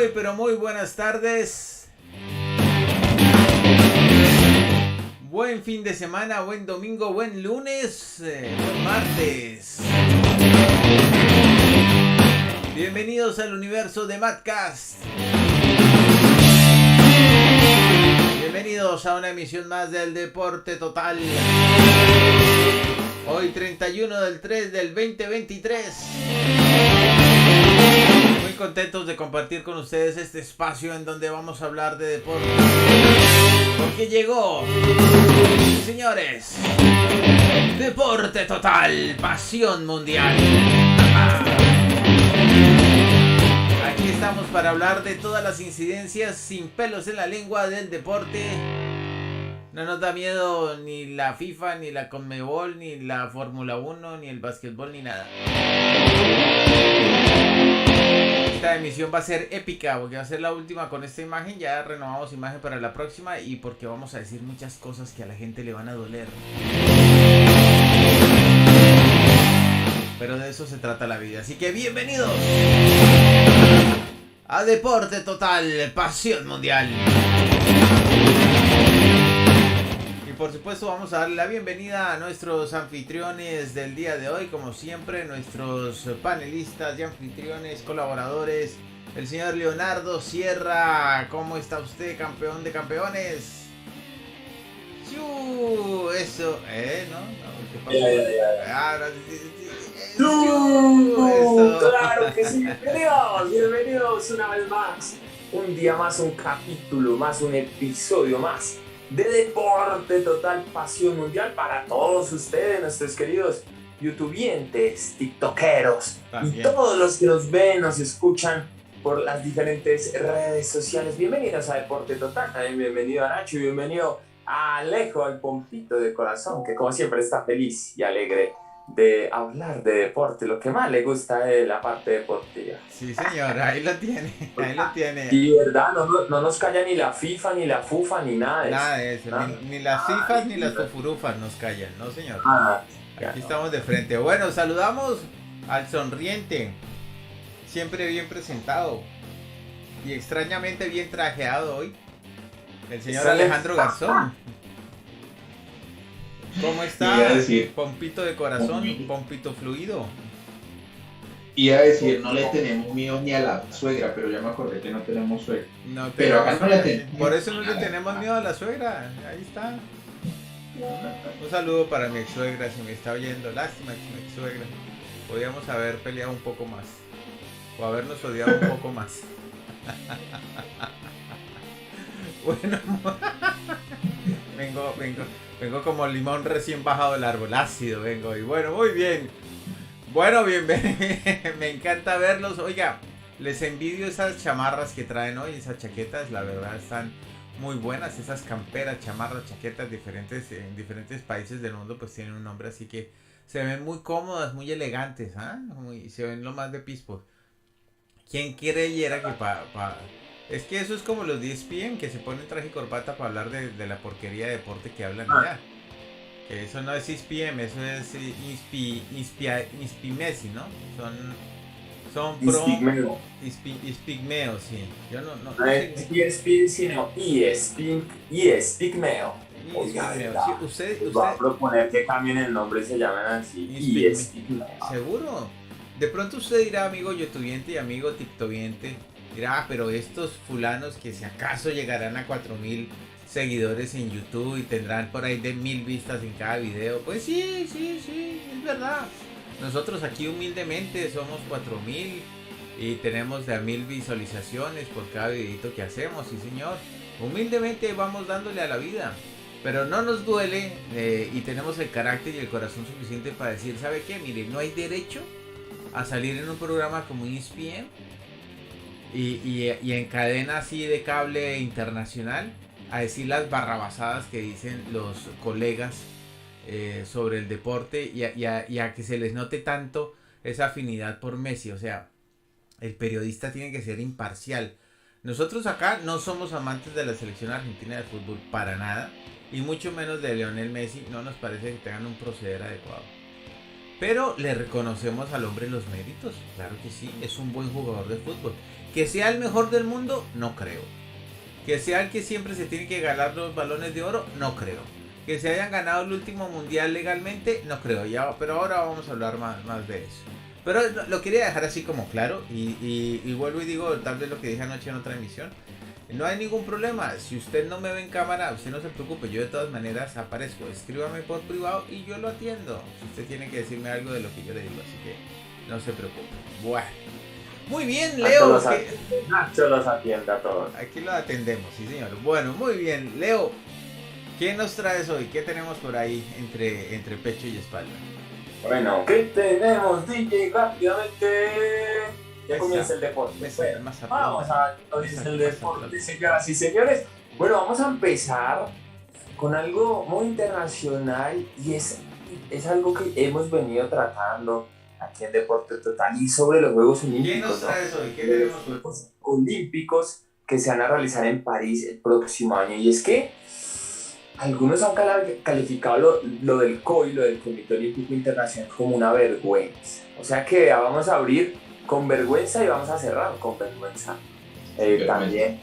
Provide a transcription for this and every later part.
pero muy buenas tardes. Buen fin de semana, buen domingo, buen lunes, buen martes. Bienvenidos al universo de Madcast. Bienvenidos a una emisión más del Deporte Total. Hoy 31 del 3 del 2023. Muy contentos de compartir con ustedes este espacio en donde vamos a hablar de deporte. Porque llegó, señores, Deporte Total, pasión mundial. Aquí estamos para hablar de todas las incidencias sin pelos en la lengua del deporte. No nos da miedo ni la FIFA, ni la Conmebol, ni la Fórmula 1, ni el básquetbol, ni nada. Esta emisión va a ser épica porque va a ser la última con esta imagen. Ya renovamos imagen para la próxima y porque vamos a decir muchas cosas que a la gente le van a doler. Pero de eso se trata la vida. Así que bienvenidos a Deporte Total, pasión mundial. Y por supuesto vamos a darle la bienvenida a nuestros anfitriones del día de hoy, como siempre, nuestros panelistas y anfitriones, colaboradores. El señor Leonardo Sierra, ¿cómo está usted, campeón de campeones? Eso, ¿no? ¿Qué pasó? Claro que sí, bienvenidos una vez más, un día más, un capítulo más, un episodio más de Deporte Total, pasión mundial para todos ustedes, nuestros queridos youtubientes, tiktokeros y todos los que nos ven, nos escuchan por las diferentes redes sociales. Bienvenidos a Deporte Total, también bienvenido a Nacho y bienvenido a Alejo, el pompito de corazón, que como siempre está feliz y alegre de hablar de deporte, lo que más le gusta es la parte deportiva. Sí, señor, ahí lo tiene, ahí lo tiene. Y verdad, no nos calla ni la FIFA, ni la FUFA, ni nada de eso. Nada de eso, ni las FIFAs ni las fufurufas nos callan, no señor. Aquí estamos de frente. Bueno, saludamos al sonriente, siempre bien presentado y extrañamente bien trajeado hoy, el señor Alejandro Garzón. ¿Cómo está? Pompito de corazón, pompito fluido. Iba a decir, no le tenemos miedo ni a la suegra, pero ya me acordé que no tenemos suegra. No, pero acá no le tenemos. Por eso no le tenemos miedo a la suegra. Ahí está. Un saludo para mi ex suegra, si me está oyendo. Lástima que mi ex suegra. Podríamos haber peleado un poco más. O habernos odiado un poco más. Bueno. Vengo como limón recién bajado del árbol, ácido vengo. Y bueno, muy bien. Bueno, me encanta verlos. Oiga, les envidio esas chamarras que traen hoy, esas chaquetas, la verdad están muy buenas. Esas camperas, chamarras, chaquetas diferentes en diferentes países del mundo pues tienen un nombre, así que se ven muy cómodas, muy elegantes, se ven lo más de pispo. ¿Quién creyera que es que eso es como los de ESPN que se ponen traje y corbata para hablar de la porquería de deporte que hablan allá? Que eso no es ESPN, eso es Messi, ¿no? Son pro Ispigmeo, sí. Yo no sé. ESPN sino Ispigmeo. Oiga, sí, usted va a proponer que cambien el nombre, se llaman así. Ispigmeo. ¿Seguro? De pronto usted dirá, amigo youtubiente y amigo tiktokiente, dirá, pero estos fulanos que si acaso llegarán a 4,000 seguidores en YouTube y tendrán por ahí de 1,000 vistas en cada video. Pues sí, es verdad. Nosotros aquí humildemente somos 4,000 y tenemos de a 1,000 visualizaciones por cada videito que hacemos, sí señor. Humildemente vamos dándole a la vida. Pero no nos duele y tenemos el carácter y el corazón suficiente para decir, ¿sabe qué? Mire, no hay derecho a salir en un programa como ESPN y en cadena así de cable internacional a decir las barrabasadas que dicen los colegas sobre el deporte y a que se les note tanto esa afinidad por Messi. O sea, el periodista tiene que ser imparcial. Nosotros acá no somos amantes de la selección argentina de fútbol para nada, y mucho menos de Lionel Messi. No nos parece que tengan un proceder adecuado. Pero le reconocemos al hombre los méritos, claro que sí, es un buen jugador de fútbol. Que sea el mejor del mundo, no creo. Que sea el que siempre se tiene que ganar los balones de oro, no creo. Que se hayan ganado el último mundial legalmente, no creo. Ya, pero ahora vamos a hablar más de eso. Pero lo quería dejar así como claro y vuelvo y digo tal vez lo que dije anoche en otra emisión. No hay ningún problema, si usted no me ve en cámara, usted no se preocupe, yo de todas maneras aparezco, escríbame por privado y yo lo atiendo. Si usted tiene que decirme algo de lo que yo le digo, así que no se preocupe. Bueno, muy bien, Leo. Nacho los atiende a todos. Aquí lo atendemos, sí señor. Bueno, muy bien, Leo, ¿qué nos traes hoy? ¿Qué tenemos por ahí entre pecho y espalda? Bueno, ¿qué tenemos, DJ? Rápidamente. Ya comienza el deporte. Bueno, vamos a ver el deporte, señoras y señores. Bueno, vamos a empezar con algo muy internacional y es algo que hemos venido tratando aquí en Deporte Total y sobre los Juegos Olímpicos. ¿Qué nos traes hoy? ¿Qué tenemos hoy? Los Juegos Olímpicos que se van a realizar en París el próximo año. Y es que algunos han calificado lo del COI, lo del Comité Olímpico Internacional, como una vergüenza. O sea que ya vamos a abrir con vergüenza y vamos a cerrar con vergüenza. También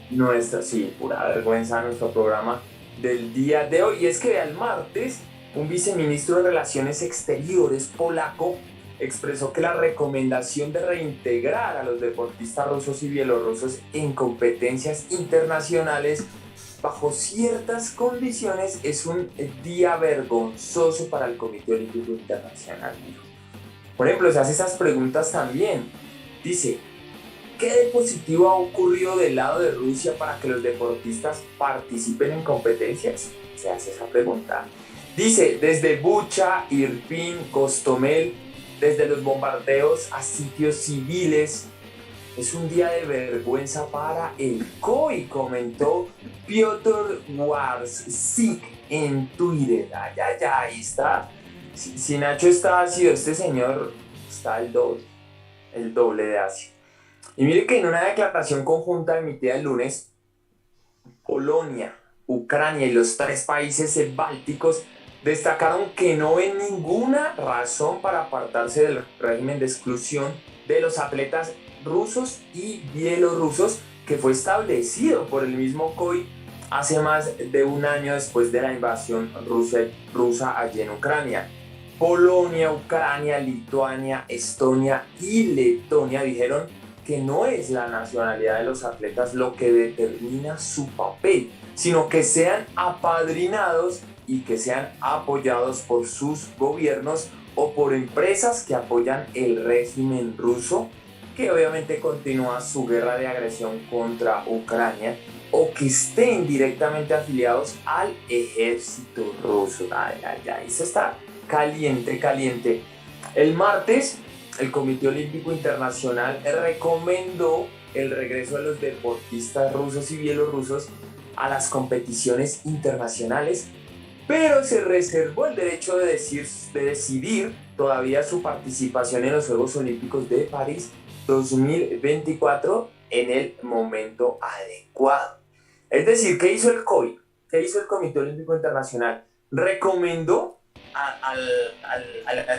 pura vergüenza nuestro programa del día de hoy. Y es que el martes, un viceministro de Relaciones Exteriores polaco expresó que la recomendación de reintegrar a los deportistas rusos y bielorrusos en competencias internacionales bajo ciertas condiciones es un día vergonzoso para el Comité Olímpico Internacional. Por ejemplo, se hace esas preguntas también. Dice, ¿qué de positivo ha ocurrido del lado de Rusia para que los deportistas participen en competencias? Se hace esa pregunta. Dice, desde Bucha, Irpin, Gostomel, desde los bombardeos a sitios civiles, es un día de vergüenza para el COI, comentó Piotr Warsik en Twitter. Ahí está. Si Nacho está ácido, este señor está el doble de ácido. Y mire que en una declaración conjunta emitida el lunes, Polonia, Ucrania y los 3 países bálticos destacaron que no ven ninguna razón para apartarse del régimen de exclusión de los atletas rusos y bielorrusos que fue establecido por el mismo COI hace más de un año después de la invasión rusa allí en Ucrania. Polonia, Ucrania, Lituania, Estonia y Letonia dijeron que no es la nacionalidad de los atletas lo que determina su papel, sino que sean apadrinados y que sean apoyados por sus gobiernos o por empresas que apoyan el régimen ruso, que obviamente continúa su guerra de agresión contra Ucrania, o que estén directamente afiliados al ejército ruso. Eso está caliente. El martes, el Comité Olímpico Internacional recomendó el regreso de los deportistas rusos y bielorrusos a las competiciones internacionales, pero se reservó el derecho de decidir todavía su participación en los Juegos Olímpicos de París 2024 en el momento adecuado. Es decir, ¿qué hizo el COI? ¿Qué hizo el Comité Olímpico Internacional? Recomendó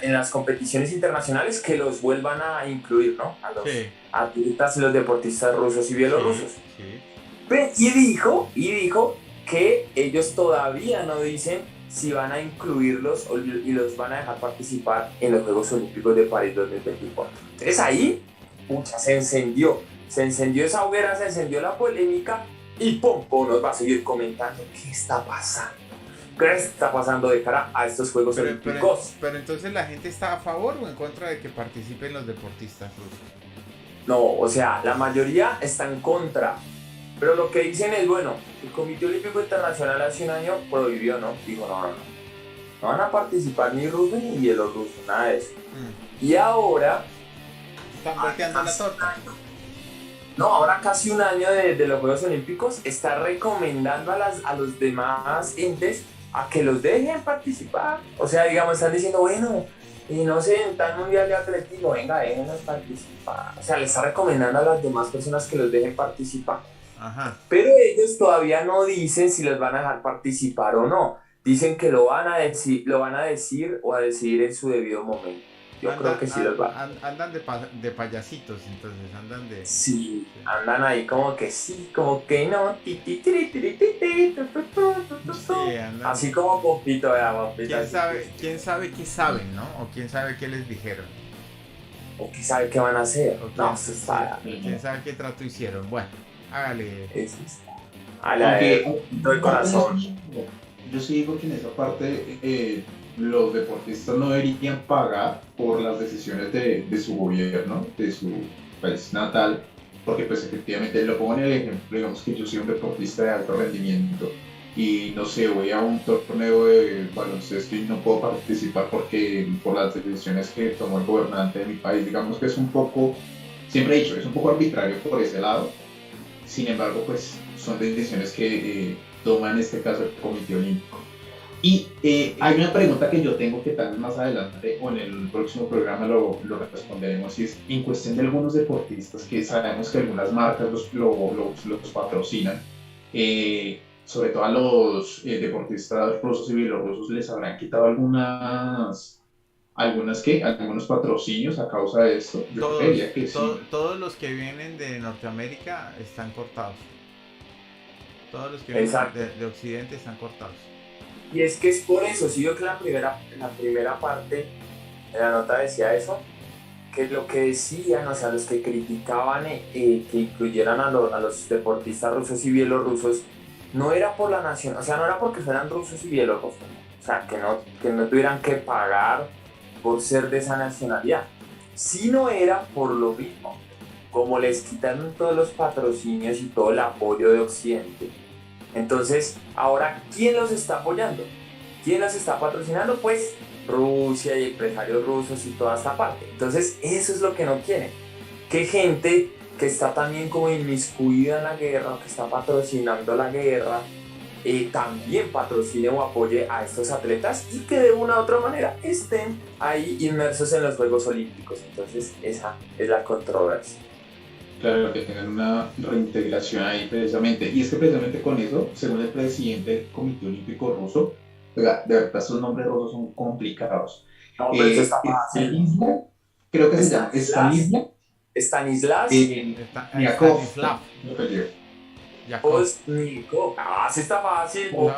en las competiciones internacionales que los vuelvan a incluir, ¿no? A los atletas y los deportistas rusos y bielorrusos. Y dijo que ellos todavía no dicen si van a incluirlos y los van a dejar participar en los Juegos Olímpicos de París 2024. Entonces ahí, se encendió esa hoguera, se encendió la polémica y Pompo nos va a seguir comentando qué está pasando. ¿Qué está pasando de cara a estos Juegos Olímpicos? Pero entonces la gente está a favor o en contra de que participen los deportistas rusos. No, o sea, la mayoría está en contra. Pero lo que dicen es, bueno, el Comité Olímpico Internacional hace un año prohibió, ¿no? Dijo, no van a participar ni rusos ni bielorrusos, nada de eso. Y ahora... Están volteando la torta. No, ahora casi un año de los Juegos Olímpicos está recomendando a los demás entes a que los dejen participar. O sea, digamos, están diciendo, bueno, y no sé, en tal mundial de atletismo, venga, déjenlos participar. O sea, le está recomendando a las demás personas que los dejen participar. Ajá. Pero ellos todavía no dicen si los van a dejar participar o no. Dicen que lo van a decir o a decidir en su debido momento. yo creo que sí los va. Andan de payasitos, entonces andan de... Sí, andan ahí como que sí, como que no. Sí, andan... Así como Pompito, Pompito. ¿Quién sabe qué saben, no? O quién sabe qué les dijeron. O quién sabe qué van a hacer. O No, se está. quién sabe qué trato hicieron. Bueno, hágale. Eso está. A la de todo el corazón. Yo sí digo que en esa parte los deportistas no deberían pagar por las decisiones de su gobierno, de su país natal, porque pues efectivamente lo pongo en el ejemplo, digamos que yo soy un deportista de alto rendimiento y no sé, voy a un torneo de baloncesto y no puedo participar porque por las decisiones que tomó el gobernante de mi país, digamos que es un poco, siempre he dicho, es un poco arbitrario por ese lado. Sin embargo, pues son decisiones que toma en este caso el Comité Olímpico. Y hay una pregunta que yo tengo que tal vez más adelante o en el próximo programa lo responderemos, y es en cuestión de algunos deportistas que sabemos que algunas marcas los patrocinan, sobre todo a los deportistas rusos y bielorrusos les habrán quitado algunos patrocinios a causa de esto. Yo creería que sí. Todos los que vienen de Norteamérica están cortados. Todos los que vienen de Occidente están cortados. Y es que es por eso, sí, yo que la primera parte de la nota decía eso, que lo que decían, o sea, los que criticaban que incluyeran a los deportistas rusos y bielorrusos, no era por la nación, o sea, no era porque fueran rusos y bielorrusos, o sea, que no tuvieran que pagar por ser de esa nacionalidad, sino era por lo mismo, como les quitaron todos los patrocinios y todo el apoyo de Occidente. Entonces, ahora, ¿quién los está apoyando? ¿Quién los está patrocinando? Pues Rusia y empresarios rusos y toda esta parte. Entonces, eso es lo que no quieren. Que gente que está también como inmiscuida en la guerra, que está patrocinando la guerra, también patrocine o apoye a estos atletas y que de una u otra manera estén ahí inmersos en los Juegos Olímpicos. Entonces, esa es la controversia. Claro, que tengan una reintegración ahí precisamente. Y es que precisamente con eso, según el presidente del Comité Olímpico Ruso, de verdad estos nombres rusos son complicados. No, pero eso está fácil. Creo que se llama Stanislav Stanislav. Postnikov. Ah, sí está fácil. No,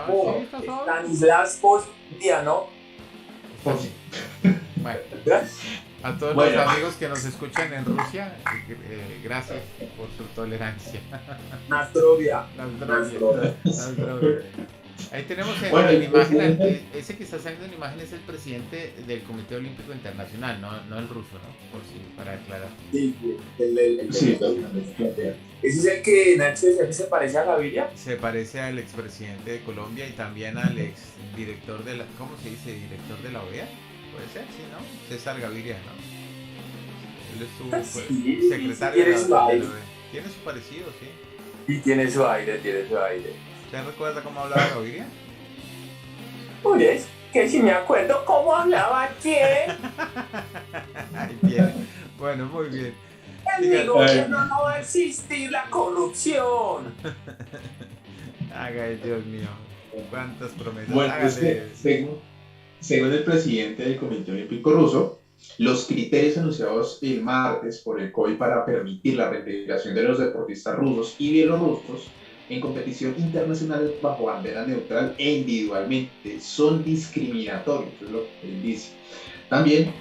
sí, Stanislav Postnianov. Bueno. A todos los amigos que nos escuchan en Rusia, gracias por su tolerancia. Nastrovia. Ahí tenemos en imagen, ese que está saliendo en imagen es el presidente del Comité Olímpico Internacional, no el ruso, ¿no? Por si, para aclarar. Sí, ¿ese es el que Nacho decía que se parece a Gaviria? Se parece al expresidente de Colombia y también al exdirector de la, ¿cómo se dice? ¿Director de la OEA? Puede ser, sí, ¿no? César Gaviria, ¿no? Él estuvo secretario de la OEA. Tiene su parecido, sí. Y tiene su aire. ¿Usted recuerda cómo hablaba Gaviria? Uy, es que si me acuerdo cómo hablaba quién. Ahí tiene. Bueno, muy bien. En mi gobierno no va a existir la corrupción. Haga, Dios mío. Cuántas promesas. Bueno, según el presidente del Comité Olímpico Ruso, los criterios anunciados el martes por el COI para permitir la reintegración de los deportistas rusos y bielorrusos en competición internacional bajo bandera neutral e individualmente son discriminatorios, es lo que él dice. También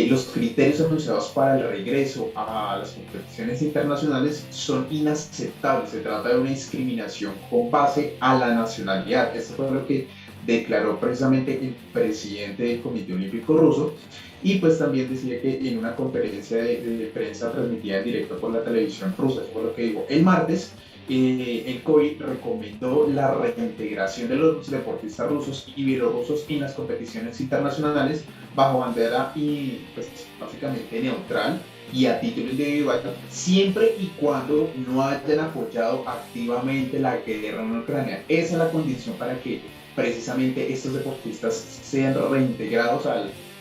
los criterios anunciados para el regreso a las competiciones internacionales son inaceptables. Se trata de una discriminación con base a la nacionalidad. Esto fue lo que declaró precisamente el presidente del Comité Olímpico Ruso, y pues también decía que en una conferencia de prensa transmitida en directo por la televisión rusa, eso fue lo que dijo el martes, el COI recomendó la reintegración de los deportistas rusos y bielorrusos en las competiciones internacionales bajo bandera y pues básicamente neutral y a título individual, siempre y cuando no hayan apoyado activamente la guerra en Ucrania. Esa es la condición para que precisamente estos deportistas sean reintegrados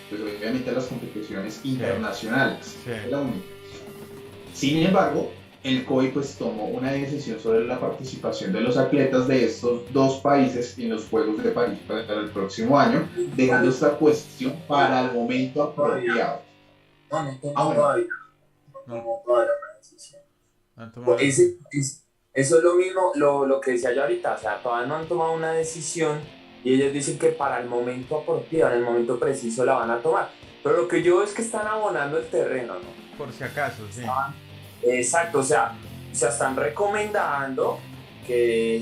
pues obviamente a las competiciones internacionales. Sí. Es la única. Sin embargo, el COI pues tomó una decisión sobre la participación de los atletas de estos dos países en los Juegos de París para el próximo año, dejando esta cuestión para el momento apropiado. No tengo Ah, bueno. todavía. No, No tengo todavía una decisión. no han tomado Pues eso es lo mismo, lo que decía yo ahorita, o sea, todavía no han tomado una decisión y ellos dicen que para el momento apropiado, en el momento preciso la van a tomar. Pero lo que yo veo es que están abonando el terreno, ¿no? por si acaso, sí. Exacto, o sea, se están recomendando que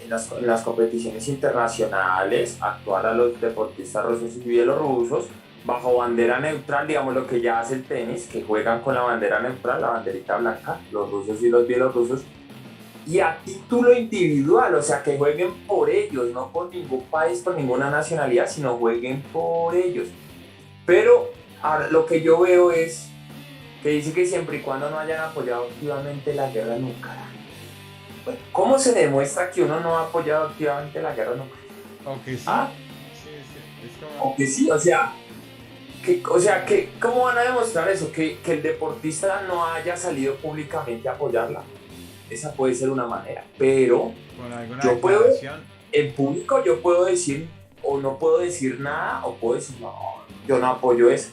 en las competiciones internacionales actuar a los deportistas rusos y bielorrusos bajo bandera neutral, digamos lo que ya hace el tenis, que juegan con la bandera neutral, la banderita blanca, los rusos y los bielorrusos, y a título individual, o sea, que jueguen por ellos, no por ningún país, por ninguna nacionalidad, sino jueguen por ellos. Pero ahora, lo que yo veo es que dice que siempre y cuando no hayan apoyado activamente la guerra nuclear. Bueno, ¿cómo se demuestra que uno no ha apoyado activamente la guerra nuclear? O que sí. ¿Ah? Sí, es como... O que sí, ¿cómo van a demostrar eso? Que el deportista no haya salido públicamente a apoyarla. Esa puede ser una manera, pero con alguna yo puedo, declaración. en público yo puedo decir, o no puedo decir nada, o puedo decir, no, yo no apoyo eso.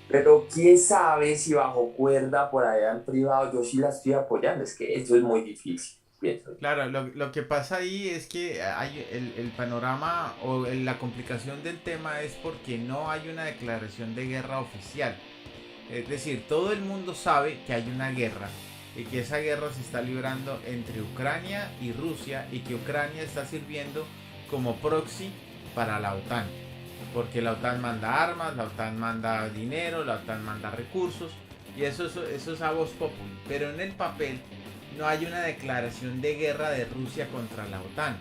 Pero quién sabe si bajo cuerda por allá en privado yo sí la estoy apoyando. Es que eso es muy difícil, pienso yo. Claro, lo que pasa ahí es que hay el panorama o la complicación del tema es porque no hay una declaración de guerra oficial. Es decir, todo el mundo sabe que hay una guerra y que esa guerra se está librando entre Ucrania y Rusia y que Ucrania está sirviendo como proxy para la OTAN. Porque la OTAN manda armas, la OTAN manda dinero, la OTAN manda recursos y eso es a voz populi. Pero en el papel no hay una declaración de guerra de Rusia contra la OTAN.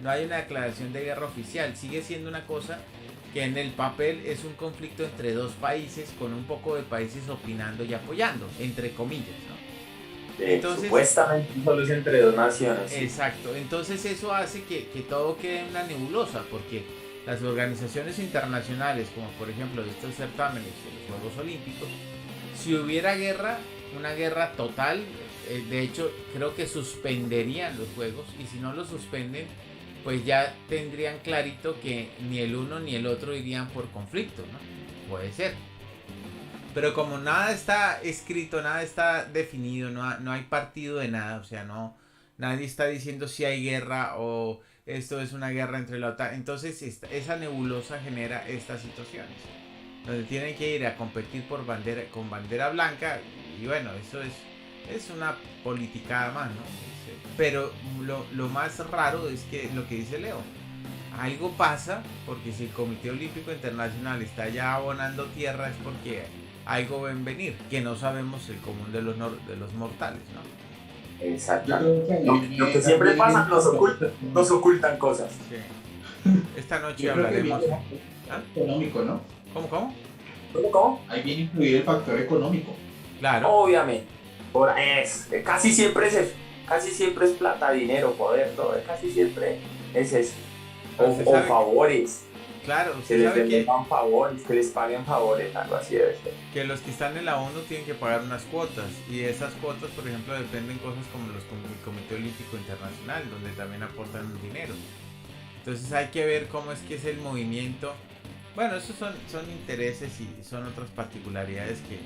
No hay una declaración de guerra oficial. Sigue siendo una cosa que en el papel es un conflicto entre dos países con un poco de países opinando y apoyando, entre comillas, ¿no? Entonces, supuestamente solo es entre dos naciones. Exacto. Entonces eso hace que todo quede en una nebulosa porque las organizaciones internacionales, como por ejemplo estos certámenes de los Juegos Olímpicos, si hubiera guerra, una guerra total, de hecho creo que suspenderían los Juegos y si no los suspenden, pues ya tendrían clarito que ni el uno ni el otro irían por conflicto, ¿no? Puede ser. Pero como nada está escrito, nada está definido, no hay partido de nada, o sea, nadie está diciendo si hay guerra o esto es una guerra entre la OTAN. Entonces esa nebulosa genera estas situaciones, donde tienen que ir a competir con bandera blanca y bueno, eso es una politicada más, ¿no? Pero lo más raro es que lo que dice Leo, algo pasa porque si el Comité Olímpico Internacional está ya abonando tierra es porque algo ven venir, que no sabemos el común de los mortales, ¿no? Exacto. Lo que siempre pasa, nos ocultan cosas. Sí. Esta noche hablaremos. Económico, ¿no? ¿Cómo? ¿Cómo? Ahí viene a influir el factor económico. Claro. Obviamente. Casi siempre es eso. Casi siempre es plata, dinero, poder, todo. Casi siempre es eso. O favores. Claro, que les den favores, que les paguen favores, algo así debe ser. Que los que están en la ONU tienen que pagar unas cuotas y esas cuotas, por ejemplo, dependen cosas como el Comité Olímpico Internacional, donde también aportan un dinero. Entonces hay que ver cómo es que es el movimiento. Bueno, esos son intereses y son otras particularidades que...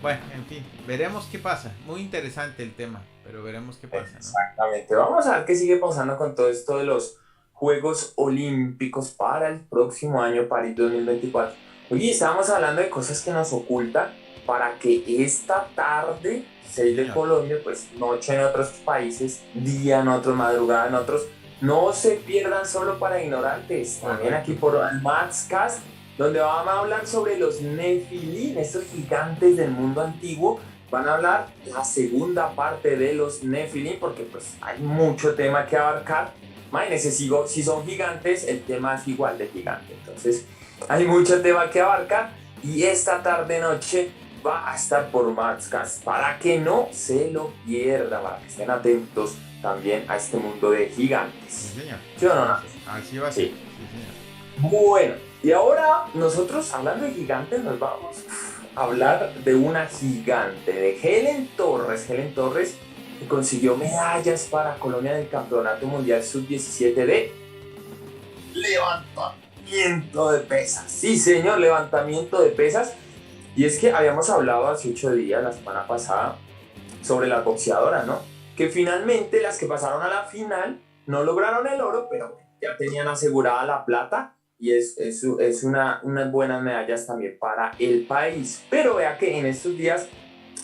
Bueno, en fin, veremos qué pasa. Muy interesante el tema, pero veremos qué pasa, ¿no? Exactamente. Vamos a ver qué sigue pasando con todo esto de los Juegos Olímpicos para el próximo año, París 2024. Oye, estábamos hablando de cosas que nos ocultan para que esta tarde, 6 de Colombia, pues noche en otros países, día en otros, madrugada en otros, no se pierdan solo para ignorantes. También aquí por Matscast, donde van a hablar sobre los Nefilim, estos gigantes del mundo antiguo. Van a hablar la segunda parte de los Nefilim, porque pues hay mucho tema que abarcar. Imagínense, si son gigantes, el tema es igual de gigante. Entonces, hay mucho tema que abarcar. Y esta tarde-noche va a estar por Matscast para que no se lo pierda, para que estén atentos también a este mundo de gigantes. Sí, señor. ¿Sí o no? Así va a ser. Sí. Sí, señor. Bueno, y ahora nosotros, hablando de gigantes, nos vamos a hablar de una gigante, de Helen Torres. Helen Torres, que consiguió medallas para Colombia en el Campeonato Mundial Sub-17 de levantamiento de pesas. Sí, señor, levantamiento de pesas. Y es que habíamos hablado hace 8 días, la semana pasada, sobre las boxeadoras, ¿no? Que finalmente las que pasaron a la final no lograron el oro, pero ya tenían asegurada la plata y es unas buenas medallas también para el país. Pero vea que en estos días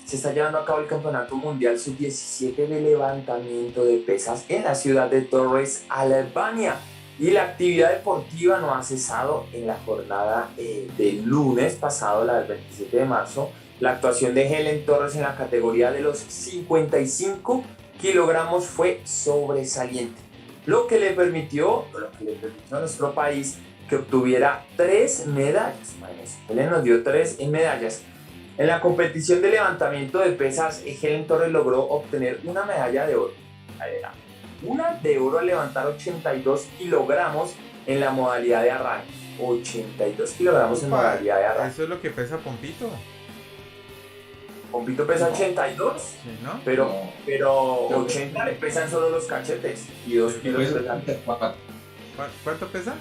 se está llevando a cabo el Campeonato Mundial Sub-17 de levantamiento de pesas en la ciudad de Torres, Albania. Y la actividad deportiva no ha cesado en la jornada del lunes pasado, la del 27 de marzo. La actuación de Helen Torres en la categoría de los 55 kilogramos fue sobresaliente, lo que le permitió a nuestro país que obtuviera 3 medallas. Helen nos dio 3 medallas. En la competición de levantamiento de pesas, Helen Torres logró obtener una medalla de oro. Una de oro al levantar 82 kilogramos en la modalidad de arranque. 82 kilogramos en modalidad de arranque. Eso es lo que pesa Pompito. Pompito pesa 82, Sí, ¿no? pero 80 le pesan solo los cachetes y 2 kilos pesan. ¿Cuánto pesa?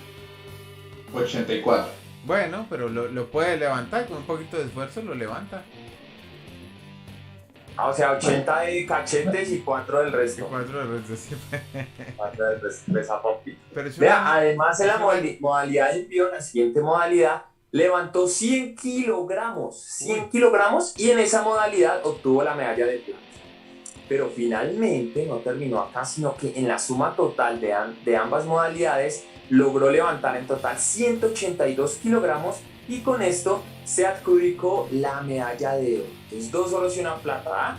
84. Bueno, pero lo puede levantar, con un poquito de esfuerzo lo levanta. O sea, 80 de cachetes y 4 del resto. 4 de resto, sí. 4 del resto pesa Pompito. Pero es Vea, una- además en la modalidad de envío, la siguiente modalidad, levantó 100 kilogramos. 100 kilogramos y en esa modalidad obtuvo la medalla de plata. Pero finalmente no terminó acá, sino que en la suma total de ambas modalidades logró levantar en total 182 kilogramos y con esto se adjudicó la medalla de oro. Entonces 2 oros y una plata.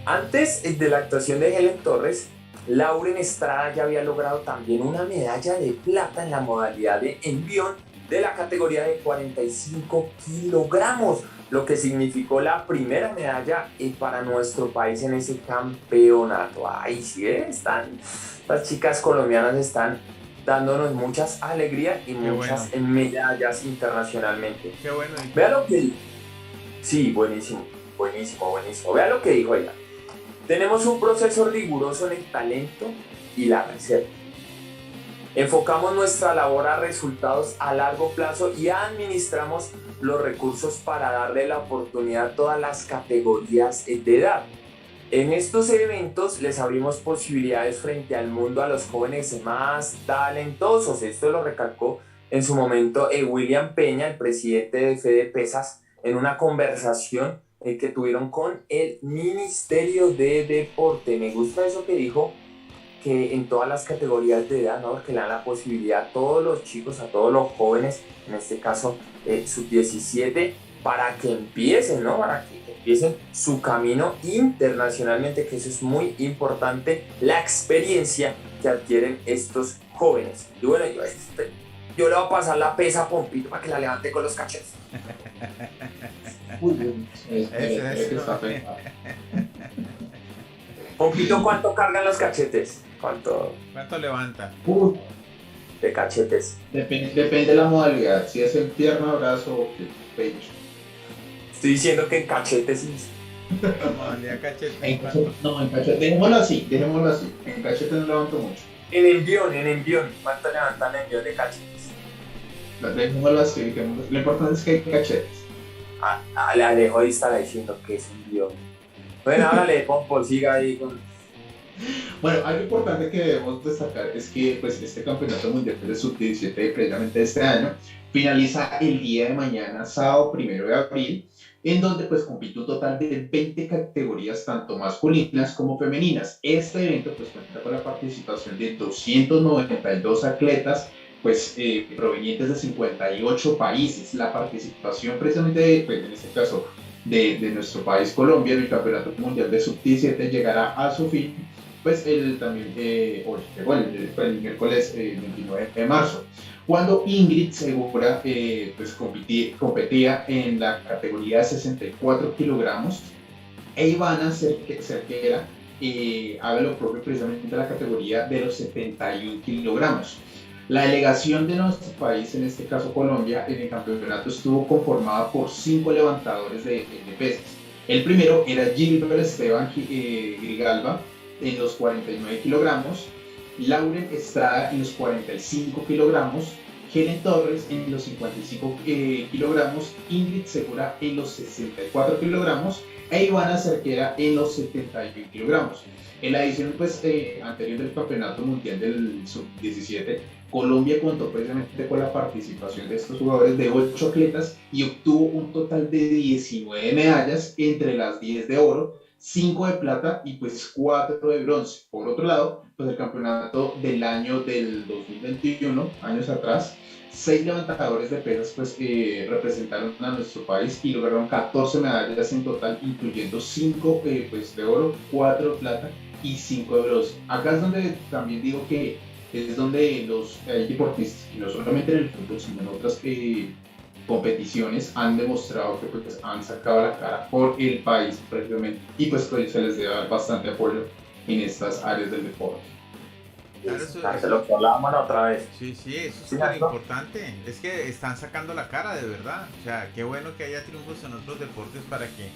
Antes de la actuación de Helen Torres, Lauren Estrada ya había logrado también una medalla de plata en la modalidad de envión de la categoría de 45 kilogramos, lo que significó la primera medalla para nuestro país en ese campeonato. Ay, sí, estas chicas colombianas están dándonos muchas alegrías y muchas medallas internacionalmente. Qué bueno. Vea lo que dijo. Sí, buenísimo. Vea lo que dijo ella. Tenemos un proceso riguroso en el talento y la reserva. Enfocamos nuestra labor a resultados a largo plazo y administramos los recursos para darle la oportunidad a todas las categorías de edad. En estos eventos les abrimos posibilidades frente al mundo a los jóvenes más talentosos. Esto lo recalcó en su momento William Peña, el presidente de Fede Pesas, en una conversación que tuvieron con el Ministerio de Deporte. Me gusta eso que dijo, que en todas las categorías de edad, ¿no? Que le dan la posibilidad a todos los chicos, a todos los jóvenes, en este caso sub-17, para que empiecen, ¿no? Para que empiecen su camino internacionalmente, que eso es muy importante, la experiencia que adquieren estos jóvenes. Y bueno, yo le voy a pasar la pesa a Pompito para que la levante con los cachetes. Pompito, ¿cuánto cargan los cachetes? ¿Cuánto levanta? De cachetes? Depende de la modalidad, si es en pierna, brazo o pecho. Estoy diciendo que en cachetes sí. Modalidad cachete. En cachete, dejémoslo así. En cachete no levanto mucho. En envión. ¿Cuánto levantan en envión de cachetes? Dejémoslo así, lo importante es que hay cachetes. Alejo ahí estará diciendo que es envión. Bueno, hágale, Pompo, siga ahí con... Bueno, algo importante que debemos destacar es que pues, este campeonato mundial de sub-17 precisamente este año finaliza el día de mañana, sábado 1 de abril, en donde pues compite un total de 20 categorías, tanto masculinas como femeninas. Este evento pues cuenta con la participación de 292 atletas pues provenientes de 58 países. La participación precisamente pues, en este caso de nuestro país Colombia en el Campeonato Mundial de Sub-17 llegará a su fin pues el miércoles 29 de marzo, cuando Ingrid Segura pues competía en la categoría de 64 kilogramos e Ivana Cerquera haga lo propio precisamente en la categoría de los 71 kilogramos. La delegación de nuestro país, en este caso Colombia, en el campeonato estuvo conformada por 5 levantadores de pesas. El primero era Gilbert Esteban Grigalva en los 49 kilogramos, Lauren Estrada en los 45 kilogramos, Helen Torres en los 55 kilogramos, Ingrid Segura en los 64 kilogramos e Ivana Cerquera en los 71 kilogramos. En la edición anterior del Campeonato Mundial del Sub-17, Colombia contó precisamente con la participación de estos jugadores de 8 atletas y obtuvo un total de 19 medallas, entre las 10 de oro, 5 de plata y 4 de bronce. Por otro lado, el campeonato del año del 2021, años atrás, 6 levantadores de pesas representaron a nuestro país y lograron 14 medallas en total, incluyendo 5 de oro, 4 de plata y 5 de bronce. Acá es donde también digo que es donde los deportistas, y no solamente en el fútbol, sino en otras competiciones, han demostrado que han sacado la cara por el país precisamente, y se les debe dar bastante apoyo en estas áreas del deporte. Claro, lo que hablábamos la otra vez. Sí, eso es súper importante. Es que están sacando la cara, de verdad. O sea, qué bueno que haya triunfos en otros deportes para que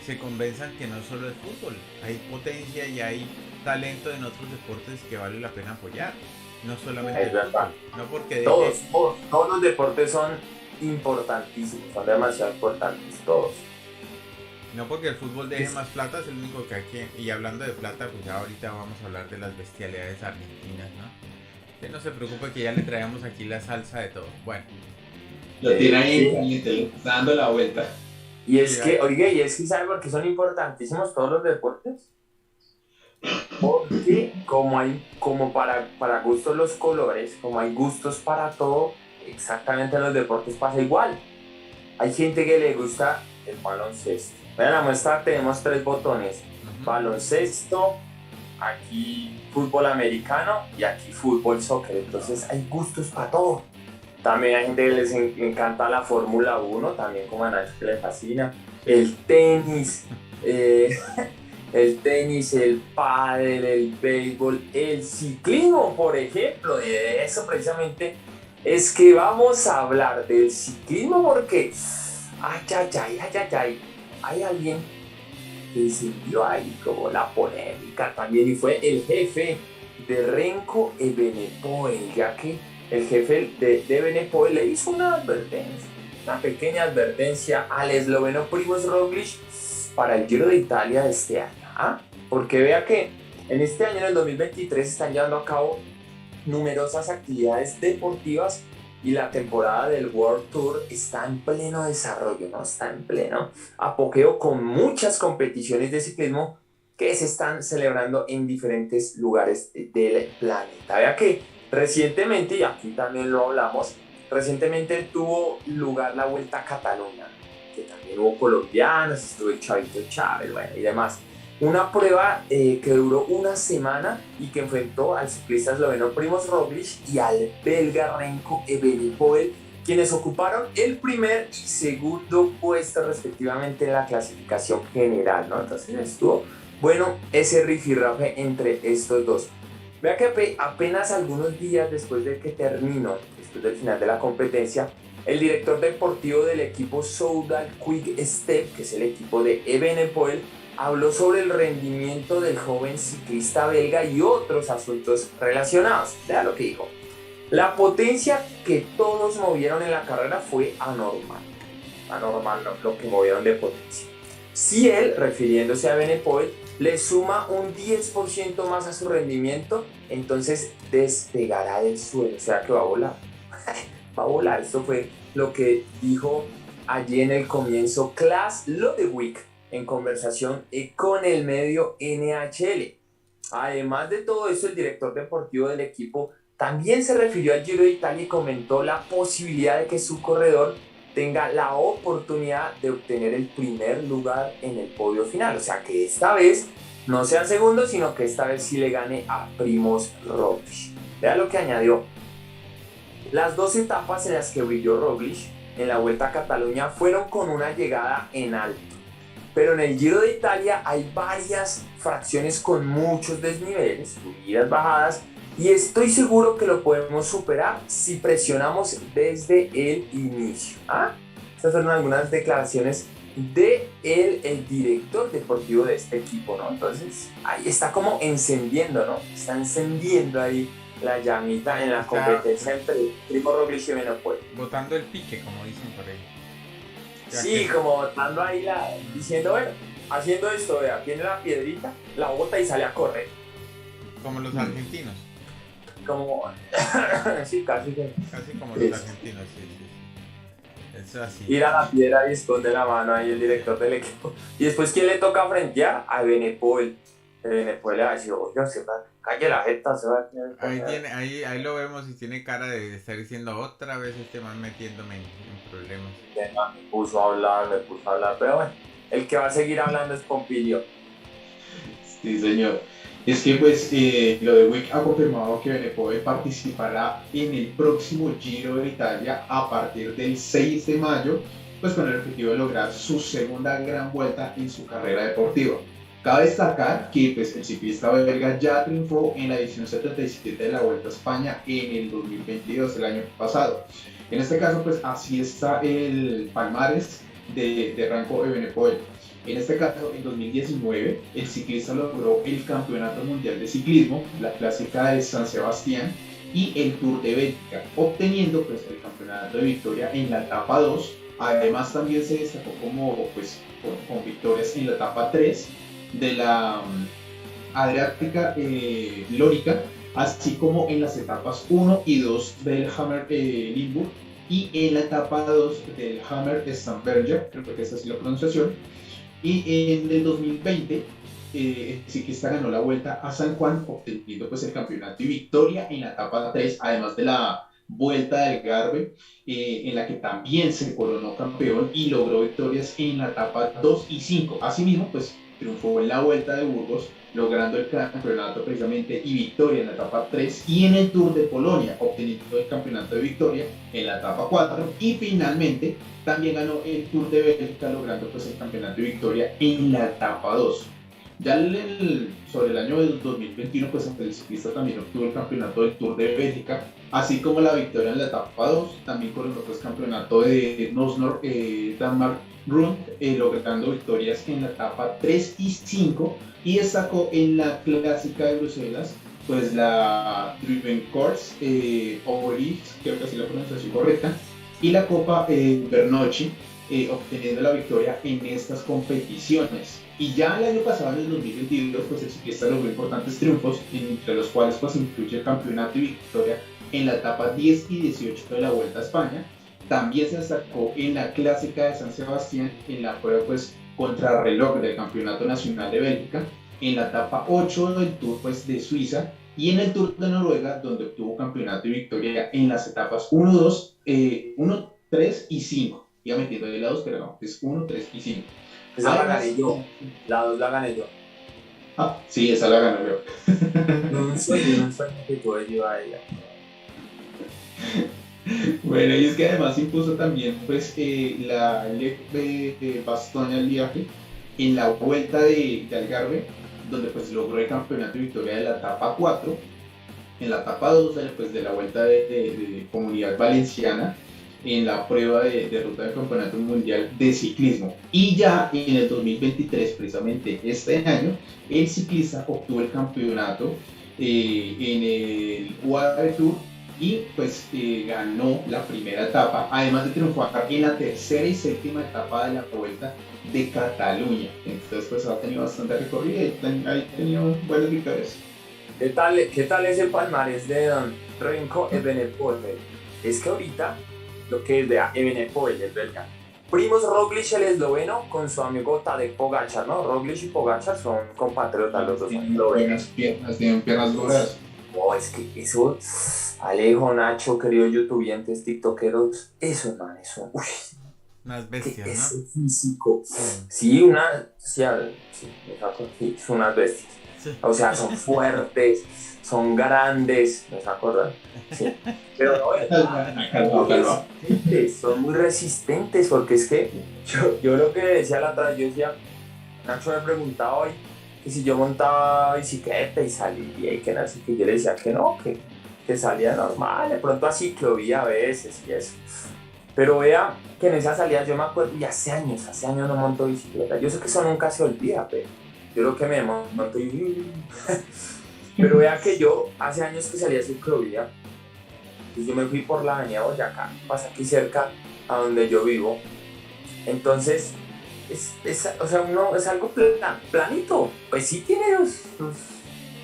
se convenzan que no solo es fútbol, hay potencia y hay talento en otros deportes que vale la pena apoyar. No solamente el fútbol. No porque todos los deportes son importantísimos, son demasiado importantes, todos. No porque el fútbol deje más plata, es el único que hay que... Y hablando de plata, pues ya ahorita vamos a hablar de las bestialidades argentinas, ¿no? Que no se preocupe que ya le traemos aquí la salsa de todo. Bueno. Lo tiene ahí en caliente, dando la vuelta. Y es que, oiga, ¿sabe por qué son importantísimos todos los deportes? Porque como para gustos los colores, como hay gustos para todo, exactamente en los deportes pasa igual. Hay gente que le gusta el baloncesto. Vean la muestra, tenemos 3 botones. Baloncesto, aquí fútbol americano y aquí fútbol soccer. Entonces hay gustos para todo. También hay gente que les encanta la Fórmula 1, también como a Nacho que le fascina. El tenis, el pádel, el béisbol, el ciclismo, por ejemplo. De eso precisamente es que vamos a hablar del ciclismo porque... hay alguien que siguió ahí como la polémica también y fue el jefe de Renko Evenepoel, ya que el jefe de Evenepoel le hizo una pequeña advertencia al esloveno Primož Roglič para el Giro de Italia de este año, porque vea que en este año, en el 2023, se están llevando a cabo numerosas actividades deportivas y la temporada del World Tour está en pleno desarrollo, ¿no? Está en pleno apogeo con muchas competiciones de ciclismo que se están celebrando en diferentes lugares del planeta. Vea que recientemente, y aquí también lo hablamos, recientemente tuvo lugar la Vuelta a Cataluña, que también hubo colombianos, estuvo el Chavito Chávez, y demás. Una prueba que duró una semana y que enfrentó al ciclista esloveno Primož Roglič y al belga Renko Evenepoel, quienes ocuparon el primer y segundo puesto respectivamente en la clasificación general, ¿no? Entonces estuvo bueno ese rifirrafe entre estos dos. Vea que apenas algunos días después de que terminó, después del final de la competencia, el director deportivo del equipo Soudal Quick Step, que es el equipo de Evenepoel, habló sobre el rendimiento del joven ciclista belga y otros asuntos relacionados. Vea lo que dijo. La potencia que todos movieron en la carrera fue anormal. Lo que movieron de potencia. Si él, refiriéndose a Evenepoel, le suma un 10% más a su rendimiento, entonces despegará del suelo, o sea que va a volar. Va a volar. Esto fue lo que dijo allí en el comienzo Klas Lodewijk, en conversación con el medio NHL. Además de todo esto, el director deportivo del equipo también se refirió al Giro de Italia y comentó la posibilidad de que su corredor tenga la oportunidad de obtener el primer lugar en el podio final. O sea, que esta vez no sea segundo, sino que esta vez sí le gane a Primož Roglič. Vea lo que añadió. Las 2 etapas en las que brilló Roglič en la Vuelta a Cataluña fueron con una llegada en alto. Pero en el Giro de Italia hay varias fracciones con muchos desniveles, subidas, bajadas, y estoy seguro que lo podemos superar si presionamos desde el inicio. Estas fueron algunas declaraciones de el director deportivo de este equipo, ¿no? Entonces, ahí está como encendiendo, ¿no? Está encendiendo ahí la llamita en la competencia entre Primo Roglic y Evenepoel. Botando el pique, como dicen por ahí. Sí, como botando ahí diciendo, bueno, haciendo esto, vea, tiene la piedrita, la bota y sale a correr. Como los argentinos. Como, sí, casi como los argentinos, sí. Eso así. Ir a la piedra y esconde la mano ahí el director del equipo. Y después, ¿quién le toca frentear? A Evenepoel. Evenepoel le va a decir, oye, calle la jeta, se va a tener. Ahí lo vemos y tiene cara de estar diciendo otra vez este man metiéndome en problemas. Me puso a hablar, pero bueno, el que va a seguir hablando es Pompilio. Sí, señor. Es que pues lo de Wick ha confirmado que Evenepoel participará en el próximo Giro de Italia a partir del 6 de mayo, pues con el objetivo de lograr su segunda gran vuelta en su carrera deportiva. Cabe destacar que pues, el ciclista belga ya triunfó en la edición 77 de la Vuelta a España en el 2022, el año pasado. En este caso, pues así está el palmarés de Remco Evenepoel. En este caso, en 2019, el ciclista logró el Campeonato Mundial de Ciclismo, la Clásica de San Sebastián y el Tour de Bélgica, obteniendo pues, el Campeonato de Victoria en la etapa 2. Además, también se destacó pues, con victorias en la etapa 3 de la Adriática Lórica, así como en las etapas 1 y 2 del Hammer Limburg y en la etapa 2 del Hammer Stamberger, creo que esa es la pronunciación. Y en el 2020 el ciclista ganó la Vuelta a San Juan, obteniendo pues el campeonato y victoria en la etapa 3, además de la Vuelta del Algarve, en la que también se coronó campeón y logró victorias en la etapa 2 y 5. Asimismo, pues triunfó en la Vuelta de Burgos, logrando el campeonato precisamente y victoria en la etapa 3, y en el Tour de Polonia, obteniendo el campeonato de victoria en la etapa 4, y finalmente también ganó el Tour de Bélgica, logrando pues el campeonato de victoria en la etapa 2. Ya sobre el año 2021, pues el ciclista también obtuvo el campeonato del Tour de Bélgica, así como la victoria en la etapa 2, también coronó pues campeonato de Nosnor Danmark Rund, logrando victorias en la etapa 3 y 5, y destacó en la Clásica de Bruselas, pues la Driven Course, Overijs, creo que así la pronunciación correcta, y la Copa Bernocchi, obteniendo la victoria en estas competiciones. Y ya el año pasado, en el 2022, pues el ciclista logró importantes triunfos, entre los cuales pues incluye el campeonato y victoria en la etapa 10 y 18 de la Vuelta a España. También se destacó en la Clásica de San Sebastián, en la prueba pues contrarreloj del Campeonato Nacional de Bélgica, en la etapa 8 del Tour pues de Suiza, y en el Tour de Noruega, donde obtuvo campeonato y victoria en las etapas 1, 2, 1, 3 y 5. Iba metiendo ahí la 2, pero no, es 1, 3 y 5. Esa la gané yo, la 2 la gané yo. Ah, sí, esa la gané yo. No sueño que puede llevar a ella. Bueno, y es que además impuso también pues la de Bastogne-Liège en la Vuelta de Algarve, donde pues logró el campeonato y victoria de la etapa 4, en la etapa 2 pues, de la Vuelta de Comunidad Valenciana, en la prueba de ruta del Campeonato Mundial de Ciclismo. Y ya en el 2023, precisamente este año, el ciclista obtuvo el campeonato en el UAE Tour y pues ganó la primera etapa, además de triunfar en la tercera y séptima etapa de la Vuelta de Cataluña. Entonces pues ha tenido bastante recorrido y ha tenido buenas victorias. ¿Qué tal es el palmarés de Don Remco Evenepoel? Es que ahorita lo que es de Evenepoel es belga. Primoz Roglic, el esloveno, con su amigo Tadej Pogačar, ¿no? Roglic y Pogačar son compatriotas los dos. Tienen piernas duras. Oh, es que eso, Alejo, Nacho, queridos youtubientes, tiktokeros, eso, man, eso, uy. Unas bestias, ¿no? Ese físico. Sí, son unas bestias. Sí. O sea, son fuertes, son grandes, ¿no se acuerdan? Sí. Pero no, son muy resistentes, porque es que yo lo que decía la otra vez, yo decía, Nacho me preguntaba hoy que si yo montaba bicicleta y salía y que no, así que yo le decía que no, que salía normal, de pronto a ciclovía a veces y eso. Pero vea que en esa salida yo me acuerdo, y hace años no monto bicicleta. Yo sé que eso nunca se olvida, pero yo creo que me monto y Pero vea que yo hace años que salí a ciclovía y yo me fui por la avenida Boyacá, pasa aquí cerca a donde yo vivo. Entonces, o sea, uno es algo planito. Pues sí tiene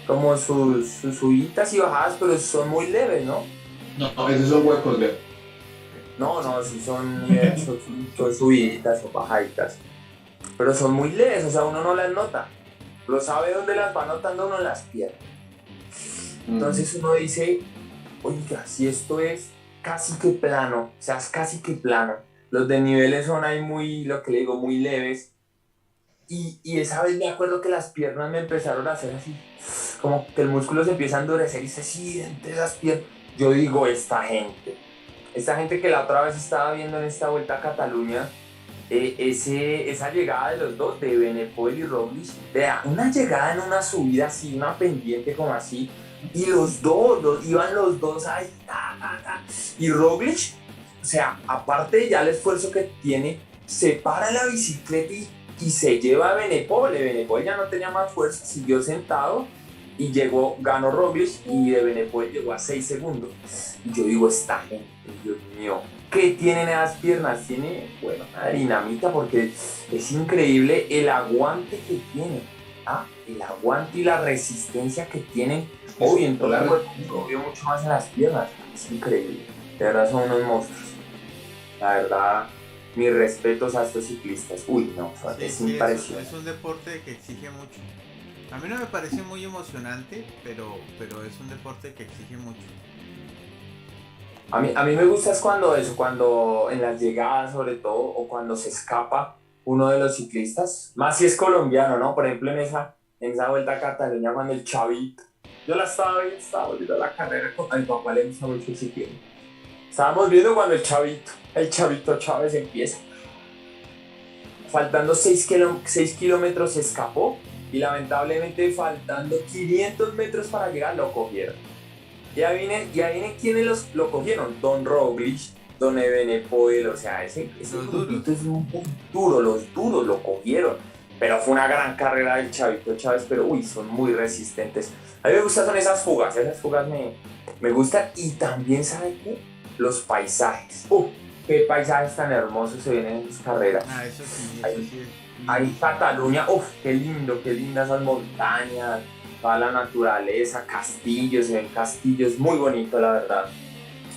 como sus subidas y bajadas, pero son muy leves, ¿no? No, esos son huecos, Leo. No, sí son subiditas o bajaditas. Pero son muy leves, o sea, uno no las nota. Lo sabe dónde las va notando uno en las piernas. Entonces uno dice, oiga, si esto es casi que plano, o sea, es casi que plano. Los desniveles son ahí muy, lo que le digo, muy leves. Y esa vez me acuerdo que las piernas me empezaron a hacer así, como que el músculo se empieza a endurecer y se siente esas piernas. Yo digo, esta gente que la otra vez estaba viendo en esta Vuelta a Cataluña, esa llegada de los dos, de Benepol y Roglic, vea, una llegada en una subida así, una pendiente como así, y iban los dos ahí, y Roglic, o sea, aparte de ya el esfuerzo que tiene, se para la bicicleta y se lleva a Benepol. Benepol ya no tenía más fuerza, siguió sentado y ganó Roglic y de Benepol llegó a 6 segundos. Y yo digo, esta gente, Dios mío, ¿qué tienen esas piernas? Tiene, bueno, una dinamita porque es increíble el aguante que tienen, el aguante y la resistencia que tienen. Hoy en todo el cuerpo, veo mucho más en las piernas, es increíble, de verdad son unos monstruos. La verdad, mis respetos a estos ciclistas. Uy, no, es impresionante. Es un deporte que exige mucho. A mí no me parece muy emocionante, pero es un deporte que exige mucho. A mí me gusta es cuando en las llegadas sobre todo, o cuando se escapa uno de los ciclistas, más si es colombiano, ¿no? Por ejemplo, en esa Vuelta a Cataluña, cuando el Chavito, yo estaba volviendo a la carrera, a mi papá le gusta mucho el ciclismo. Estábamos viendo cuando el Chavito Chávez empieza. Faltando 6 kilómetros se escapó y lamentablemente faltando 500 metros para llegar lo cogieron. Ya viene quienes lo cogieron. Don Roglic, Don Evenepoel, o sea, ese grupito es muy duro, los duros lo cogieron. Pero fue una gran carrera del Chavito Chávez, pero uy, son muy resistentes. A mí me gustan son esas fugas me gustan. Y también, ¿sabe qué? Los paisajes. Qué paisajes tan hermosos se ven en esas carreras. Eso sí, Ahí Cataluña, qué lindas esas montañas, toda la naturaleza, castillos, se ven castillos, muy bonito la verdad.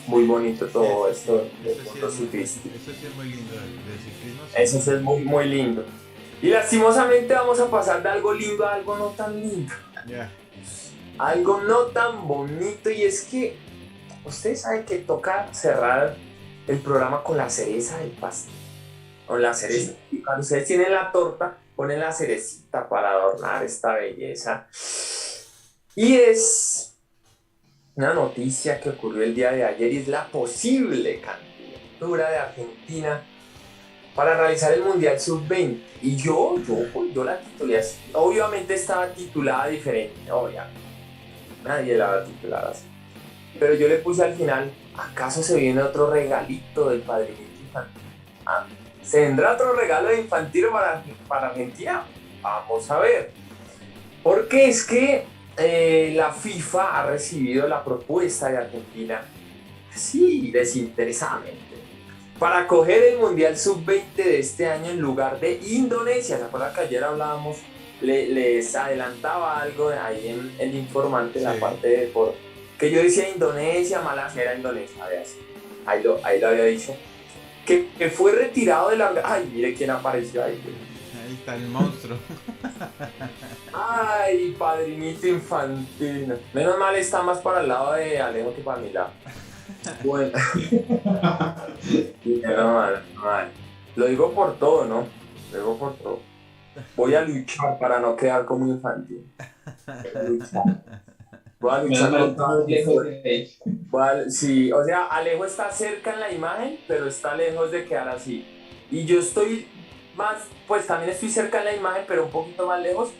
Muy bonito todo esto del mundo ciclístico. Eso sí es muy lindo del ciclismo. Eso sí es muy, muy lindo. Y lastimosamente vamos a pasar de algo lindo a algo no tan lindo. Yeah. Algo no tan bonito, y es que ustedes saben que toca cerrar el programa con la cereza del pastel. Con la cereza. Sí. Y cuando ustedes tienen la torta, ponen la cerecita para adornar esta belleza. Y es una noticia que ocurrió el día de ayer y es la posible candidatura de Argentina para realizar el Mundial Sub-20. Y yo la titulé así. Obviamente estaba titulada diferente, obviamente. Nadie la va a titular así. Pero yo le puse al final, ¿acaso se viene otro regalito del padrinito infantil? ¿Se vendrá otro regalo de infantil para Argentina? Vamos a ver. Porque es que la FIFA ha recibido la propuesta de Argentina, así desinteresadamente, para acoger el Mundial Sub-20 de este año en lugar de Indonesia. ¿Se acuerdan que ayer hablábamos, les adelantaba algo ahí en el informante, en la parte de deporte? Que yo decía Indonesia, Malasia, era Indonesia, veas. Ahí lo había dicho. Que fue retirado de la... Ay, mire quién apareció ahí. Ahí está el monstruo. Ay, padrinito infantil. Menos mal está más para el lado de Alejo que para mi lado. Bueno. No, mal. Lo digo por todo, ¿no? Lo digo por todo. Voy a luchar para no quedar como infantil. Voy a luchar con todo. Sí, o sea, Alejo está cerca en la imagen, pero está lejos de quedar así. Y yo estoy más, pues también estoy cerca en la imagen, pero un poquito más lejos.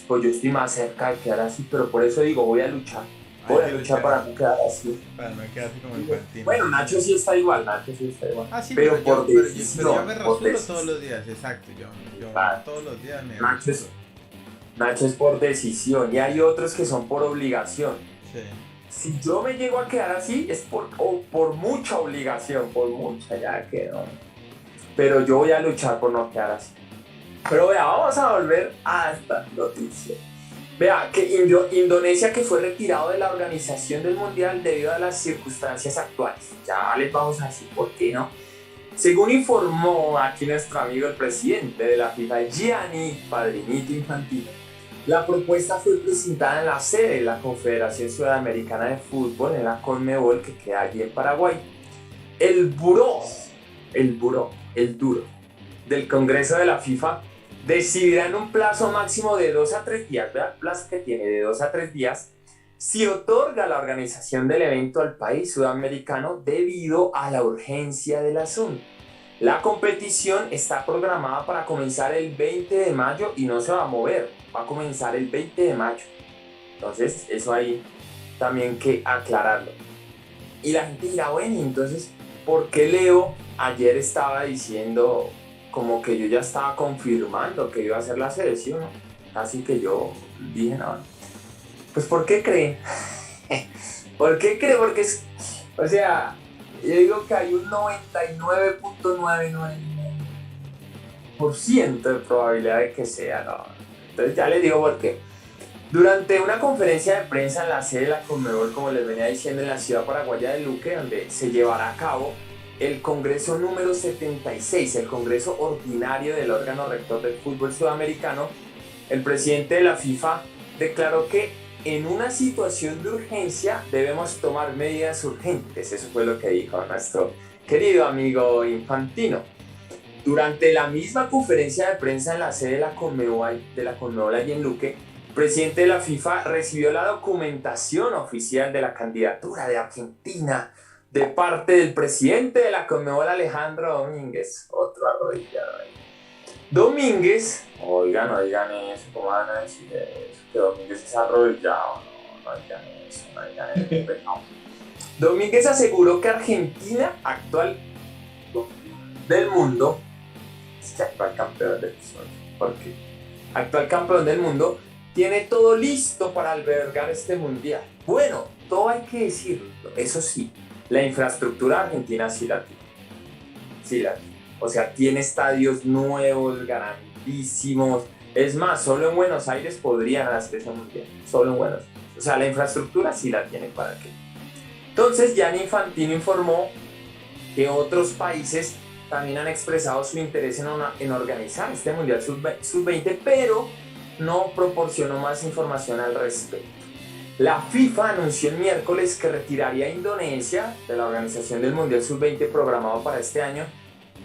Pues yo estoy más cerca de quedar así, pero por eso digo, voy a luchar. Voy a luchar para no quedar así. Para no quedar así como infantil. Bueno, Nacho sí está igual. Sí, pero yo me rasuro todos los días, exacto. Yo todos los días me rasuro. Nacho, es por decisión y hay otros que son por obligación. Sí. Si yo me llego a quedar así, es por mucha obligación, por mucha, ya quedó. Pero yo voy a luchar por no quedar así. Pero vea, vamos a volver a esta noticia. Vea, que Indonesia, que fue retirado de la organización del Mundial debido a las circunstancias actuales. Ya les vamos a decir por qué, ¿no? Según informó aquí nuestro amigo el presidente de la FIFA, Gianni Padrinito Infantino, la propuesta fue presentada en la sede de la Confederación Sudamericana de Fútbol, en la Conmebol, que queda allí en Paraguay. El duro del Congreso de la FIFA decidirá en un plazo máximo de 2 a 3 días, vea el plazo que tiene, de 2 a 3 días, si otorga la organización del evento al país sudamericano debido a la urgencia del asunto. La competición está programada para comenzar el 20 de mayo y no se va a mover, va a comenzar el 20 de mayo. Entonces, eso ahí también que aclararlo. Y la gente dirá, bueno, entonces, ¿por qué Leo ayer estaba diciendo como que yo ya estaba confirmando que iba a ser la selección, ¿no? Así que yo dije, no, pues ¿por qué creen? ¿Por qué creen? Porque es, o sea, yo digo que hay un 99.999% de probabilidad de que sea, ¿no? Entonces ya les digo por qué. Durante una conferencia de prensa en la sede de la Conmebol, como les venía diciendo, en la ciudad paraguaya de Luque, donde se llevará a cabo el Congreso número 76, el Congreso Ordinario del órgano rector del fútbol sudamericano, el presidente de la FIFA declaró que en una situación de urgencia debemos tomar medidas urgentes. Eso fue lo que dijo nuestro querido amigo Infantino. Durante la misma conferencia de prensa en la sede de la Conmebol allí en Luque, el presidente de la FIFA recibió la documentación oficial de la candidatura de Argentina de parte del presidente de la Conmebol, Alejandro Domínguez. Otro arrodillado ahí. Domínguez, oigan eso, ¿cómo van a decir eso? Que Domínguez es arrodillado, no digan eso. No. Domínguez aseguró que Argentina, actual del mundo, actual campeón del mundo, porque actual campeón del mundo, tiene todo listo para albergar este mundial. Bueno, todo hay que decirlo, eso sí, la infraestructura argentina sí la tiene. Sí la tiene. O sea, tiene estadios nuevos, grandísimos. Es más, solo en Buenos Aires podrían hacer ese mundial. Solo en Buenos Aires. O sea, la infraestructura sí la tiene para qué. Entonces, Gianni Infantino informó que otros países también han expresado su interés en organizar este mundial sub-20, pero no proporcionó más información al respecto. La FIFA anunció el miércoles que retiraría a Indonesia de la organización del Mundial Sub-20 programado para este año,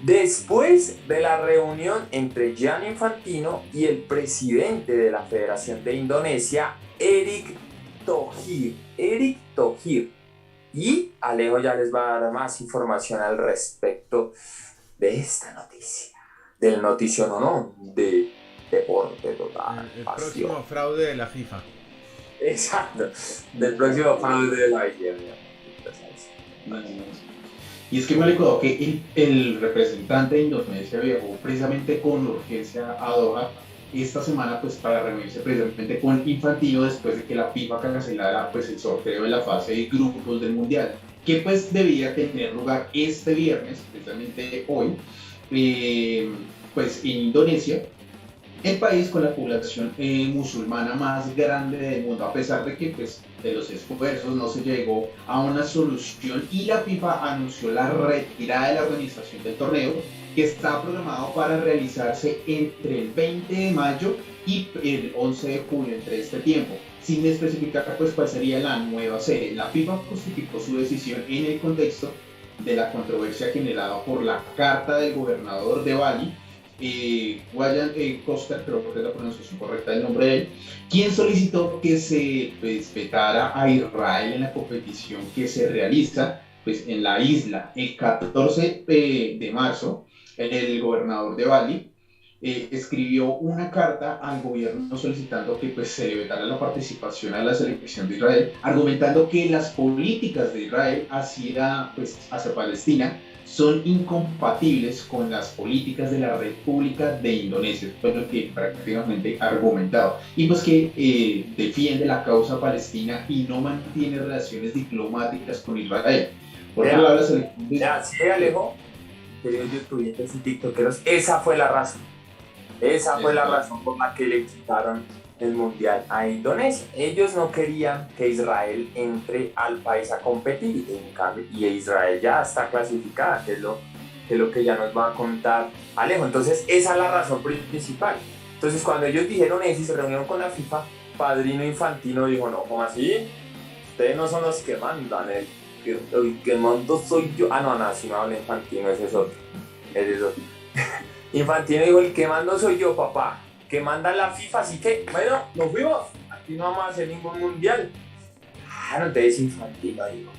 después de la reunión entre Gianni Infantino y el presidente de la Federación de Indonesia, Erick Thohir. Y Alejo ya les va a dar más información al respecto de esta noticia, del noticiono, de deporte total. El próximo fraude de la FIFA. Exacto, del próximo fraude de la FIFA. Y es que me recordó que el representante de Indonesia viajó precisamente con urgencia a Doha esta semana pues para reunirse precisamente con Infantino después de que la FIFA cancelara pues el sorteo de la fase de grupos del Mundial, que pues debía tener lugar este viernes, precisamente hoy, pues en Indonesia, el país con la población musulmana más grande del mundo, a pesar de que pues, de los esfuerzos no se llegó a una solución y la FIFA anunció la retirada de la organización del torneo, que está programado para realizarse entre el 20 de mayo y el 11 de julio, entre este tiempo, sin especificar pues, cuál sería la nueva sede. La FIFA justificó su decisión en el contexto de la controversia generada por la carta del gobernador de Bali, Wayan Koster, creo que es la pronunciación correcta del nombre de él, quien solicitó que se vetara a Israel en la competición que se realiza pues, en la isla. El 14 de marzo, el gobernador de Bali escribió una carta al gobierno solicitando que pues, se le vetara la participación a la selección de Israel, argumentando que las políticas de Israel hacia Palestina son incompatibles con las políticas de la República de Indonesia, fue lo que prácticamente ha argumentado, y pues que defiende la causa palestina y no mantiene relaciones diplomáticas con Israel. Por otro lado, la selección de... Sí, Alejo, queridos youtubers y tiktokeros, esa fue la razón. Esa fue la razón por la que le quitaron el mundial a Indonesia. Ellos no querían que Israel entre al país a competir, en cambio, y Israel ya está clasificada, que es lo que ya nos va a contar Alejo. Entonces esa es la razón principal. Entonces cuando ellos dijeron eso y se reunieron con la FIFA, Padrino Infantino dijo, no, ¿cómo así? Ustedes no son los que mandan, el que mando soy yo. Ah, no, si me habla Infantino, ese es otro. Infantino dijo, el que mando soy yo, papá, que manda la FIFA, así que, bueno, nos fuimos, aquí no vamos a hacer ningún mundial. Ah, no te des Infantino, digo,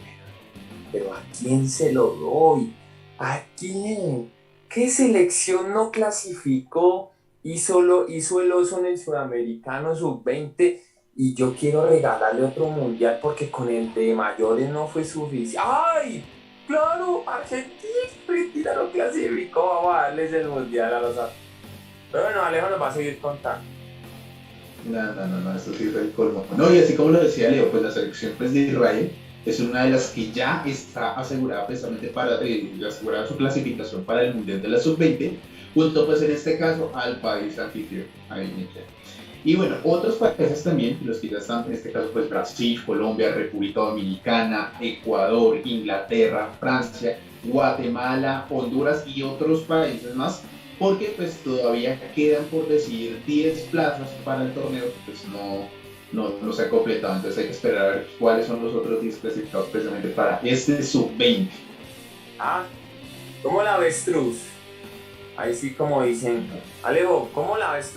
pero ¿a quién se lo doy? ¿A quién? ¿Qué selección no clasificó y solo hizo el oso en el Sudamericano Sub-20 y yo quiero regalarle otro mundial porque con el de mayores no fue suficiente? ¡Ay! Claro, Argentina no clasificó, vamos a darles el mundial a los otros. Pero bueno, Alejo nos va a seguir contando. No, esto sí es el colmo. No, y así como lo decía Leo, pues la selección pues, de Israel es una de las que ya está asegurada precisamente para asegurar su clasificación para el Mundial de la Sub-20, junto pues en este caso al país anfitrión, a Nigeria. Y bueno, otros países también, los que ya están, en este caso pues Brasil, Colombia, República Dominicana, Ecuador, Inglaterra, Francia, Guatemala, Honduras y otros países más, porque pues todavía quedan por decidir 10 plazas para el torneo que pues no se ha completado, entonces hay que esperar a ver cuáles son los otros 10 clasificados precisamente para este Sub-20. Ah, ¿cómo la ves, Truz? Ahí sí como dicen, Alejo, ¿cómo la ves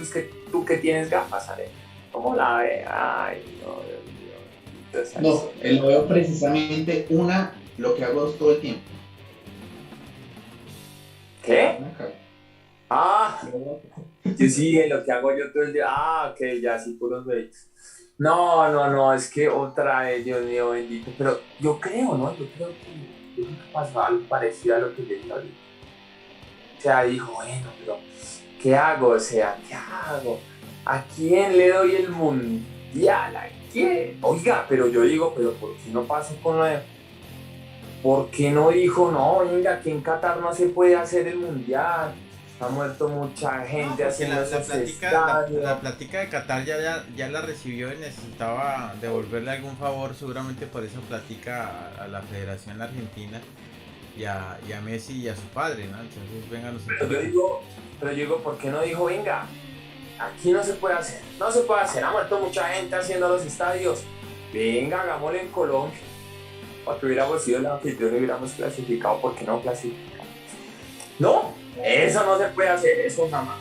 tú que tienes gafas, Alejo? ¿Cómo la ves? Ay, no, Dios mío. No, lo veo precisamente lo que hago todo el tiempo. ¿Qué? Ah, yo sí, lo que hago yo todo el día. Ah, ok, ya, sí, puros beats. No, es que otra vez, Dios mío, bendito. Pero yo creo, ¿no? Yo creo que pasó algo parecido a lo que le dije ahorita. O sea, dijo, bueno, pero ¿qué hago? O sea, ¿qué hago? ¿A quién le doy el mundial? ¿A quién? Oiga, pero yo digo, pero ¿por qué no pasó con lo de... ¿Por qué no dijo, no, venga, aquí en Qatar no se puede hacer el mundial? Ha muerto mucha gente haciendo la plática de Qatar ya la recibió y necesitaba devolverle algún favor seguramente por esa plática a la Federación Argentina y a Messi y a su padre, ¿no? Entonces vengan los... Pero yo digo, ¿por qué no dijo, venga, aquí no se puede hacer, ha muerto mucha gente haciendo los estadios, venga, hagámoslo en Colombia, para que hubiéramos sido la anfitrión y hubiéramos clasificado? ¿Por qué no clasificamos? No, eso no se puede hacer, eso jamás.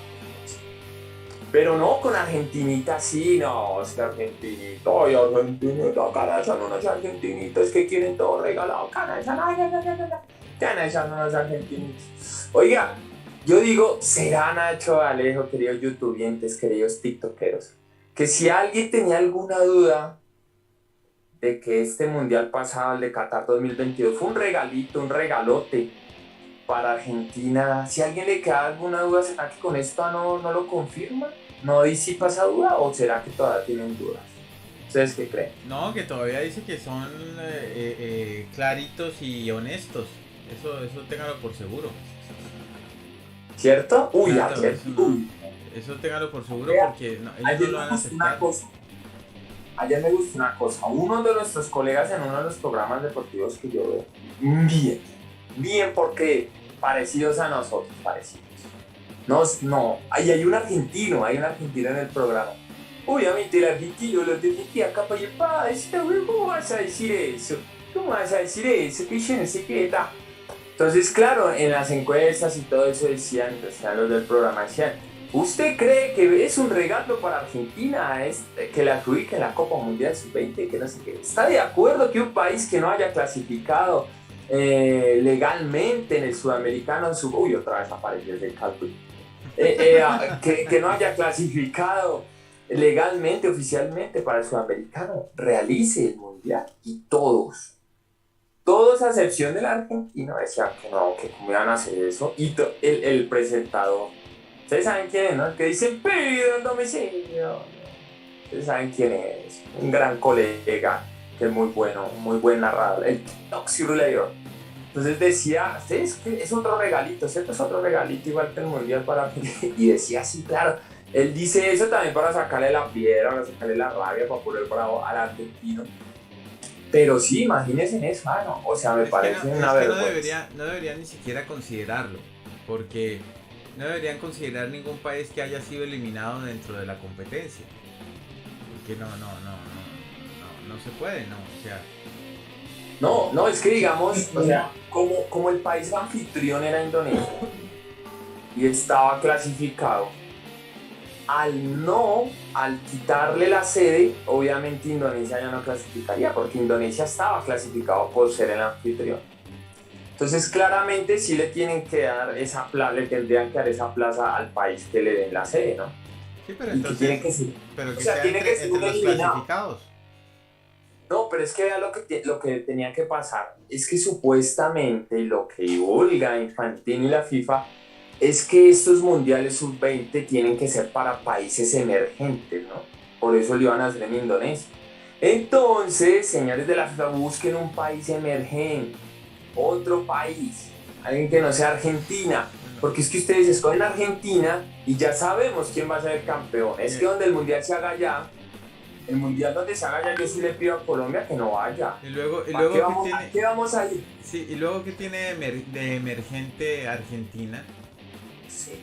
Pero no, con Argentinita sí, no, es que Argentinita, ay, Argentinita, cara, esa no es Argentinita, es que quieren todo regalado, cara, esa no, esa no es Argentinita. Oiga, yo digo, será Nacho, Alejo, queridos youtubientes, queridos tiktokeros, que si alguien tenía alguna duda de que este mundial pasado, el de Qatar 2022, fue un regalito, un regalote para Argentina, si a alguien le queda alguna duda, ¿será que con esto no lo confirma? ¿No disipa esa duda o será que todavía tienen dudas? ¿Ustedes qué creen? No, que todavía dice que son claritos y honestos. Eso téngalo por seguro. ¿Cierto? Uy, claro, eso téngalo por seguro porque ellos no lo van a aceptar. Ayer me gustó una cosa. Uno de nuestros colegas en uno de los programas deportivos que yo veo, bien porque parecidos a nosotros, parecidos. No, ahí hay un argentino en el programa. Obviamente el argentino lo defendía capa y espada, decía, ¿cómo vas a decir eso? Que yo no sé qué tal. Entonces, claro, en las encuestas y todo eso decían los del programa, decían, ¿usted cree que es un regalo para Argentina que la adjudique en la Copa Mundial Sub-20? Que no sé qué. ¿Está de acuerdo que un país que no haya clasificado legalmente en el Sudamericano Uy, otra vez apareció ese cálculo. Que no haya clasificado legalmente, oficialmente para el Sudamericano, realice el Mundial? Y todos todos a excepción del argentino decían que no, que cómo iban a hacer eso. Y el presentador, ustedes saben quién es, ¿no? El que dice pido un domicilio. Ustedes saben quién es, un gran colega, que es muy bueno, muy buen narrador, el Toxic Relator. Entonces decía, ¿ustedes qué? Es otro regalito, ¿cierto? Es otro regalito igual que el Mundial para mí. Y decía, sí, claro. Él dice eso también para sacarle la piedra, para sacarle la rabia, para poner bravo al argentino. Pero sí, imagínense en eso, no. O sea, me parece una vergüenza. No deberían ni siquiera considerarlo, porque no deberían considerar ningún país que haya sido eliminado dentro de la competencia. Porque no se puede, ¿no? O sea... No, es que digamos, o sea, como el país anfitrión era Indonesia y estaba clasificado, al quitarle la sede, obviamente Indonesia ya no clasificaría, porque Indonesia estaba clasificado por ser el anfitrión. Entonces, claramente sí le tienen que dar esa plaza, le tendrían que dar esa plaza al país que le den la sede, ¿no? Sí, pero entonces, que tiene que ser, pero que o sea, tiene que ser entre los clasificados. No, pero es que vea lo que tenía que pasar. Es que supuestamente lo que divulga Infantino y la FIFA es que estos mundiales sub-20 tienen que ser para países emergentes, ¿no? Por eso lo iban a hacer en Indonesia. Entonces, señores de la FIFA, busquen un país emergente, otro país, alguien que no sea Argentina. Porque es que ustedes escogen Argentina y ya sabemos quién va a ser el campeón. Es que donde el mundial se haga allá, el mundial donde se haga, yo sí le pido a Colombia que no vaya. Y luego ¿qué vamos a ir? Sí, y luego ¿qué tiene de emergente Argentina? Sí.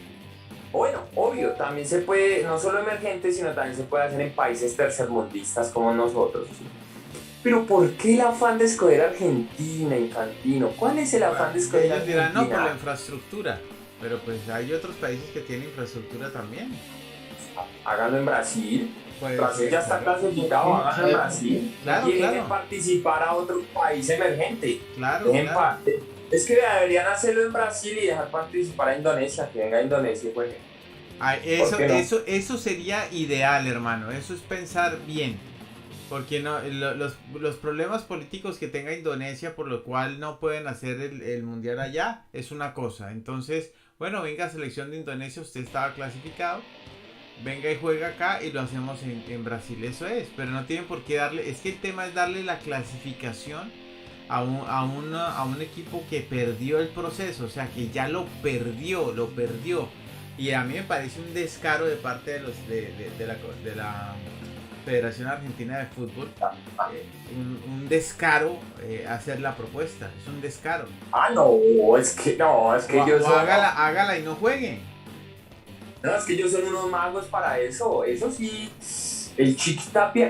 Bueno, obvio, también se puede, no solo emergente, sino también se puede hacer en países tercermundistas como nosotros. ¿Sí? Pero ¿por qué el afán de escoger Argentina, Infantino? ¿Cuál es el afán de escoger Argentina? Dirán, no, por la infraestructura. Pero pues hay otros países que tienen infraestructura también. Háganlo en Brasil. Brasil ya está clasificado, háganlo en Brasil. Claro, Tienen que participar a otro país emergente. Claro. Es que deberían hacerlo en Brasil y dejar participar a Indonesia, que venga a Indonesia y juegue. Eso sería ideal, hermano. Eso es pensar bien. Porque no, los problemas políticos que tenga Indonesia, por lo cual no pueden hacer el mundial allá, es una cosa. Entonces, bueno, venga, selección de Indonesia, usted estaba clasificado. Venga y juega acá y lo hacemos en Brasil, eso es. Pero no tienen por qué darle, es que el tema es darle la clasificación a un equipo que perdió el proceso, o sea, que ya lo perdió. Y a mí me parece un descaro de parte de la Federación Argentina de Fútbol, un descaro hacer la propuesta, es un descaro. Es que ellos hágala y no jueguen. No, es que ellos son unos magos para eso sí. El Chiqui Tapia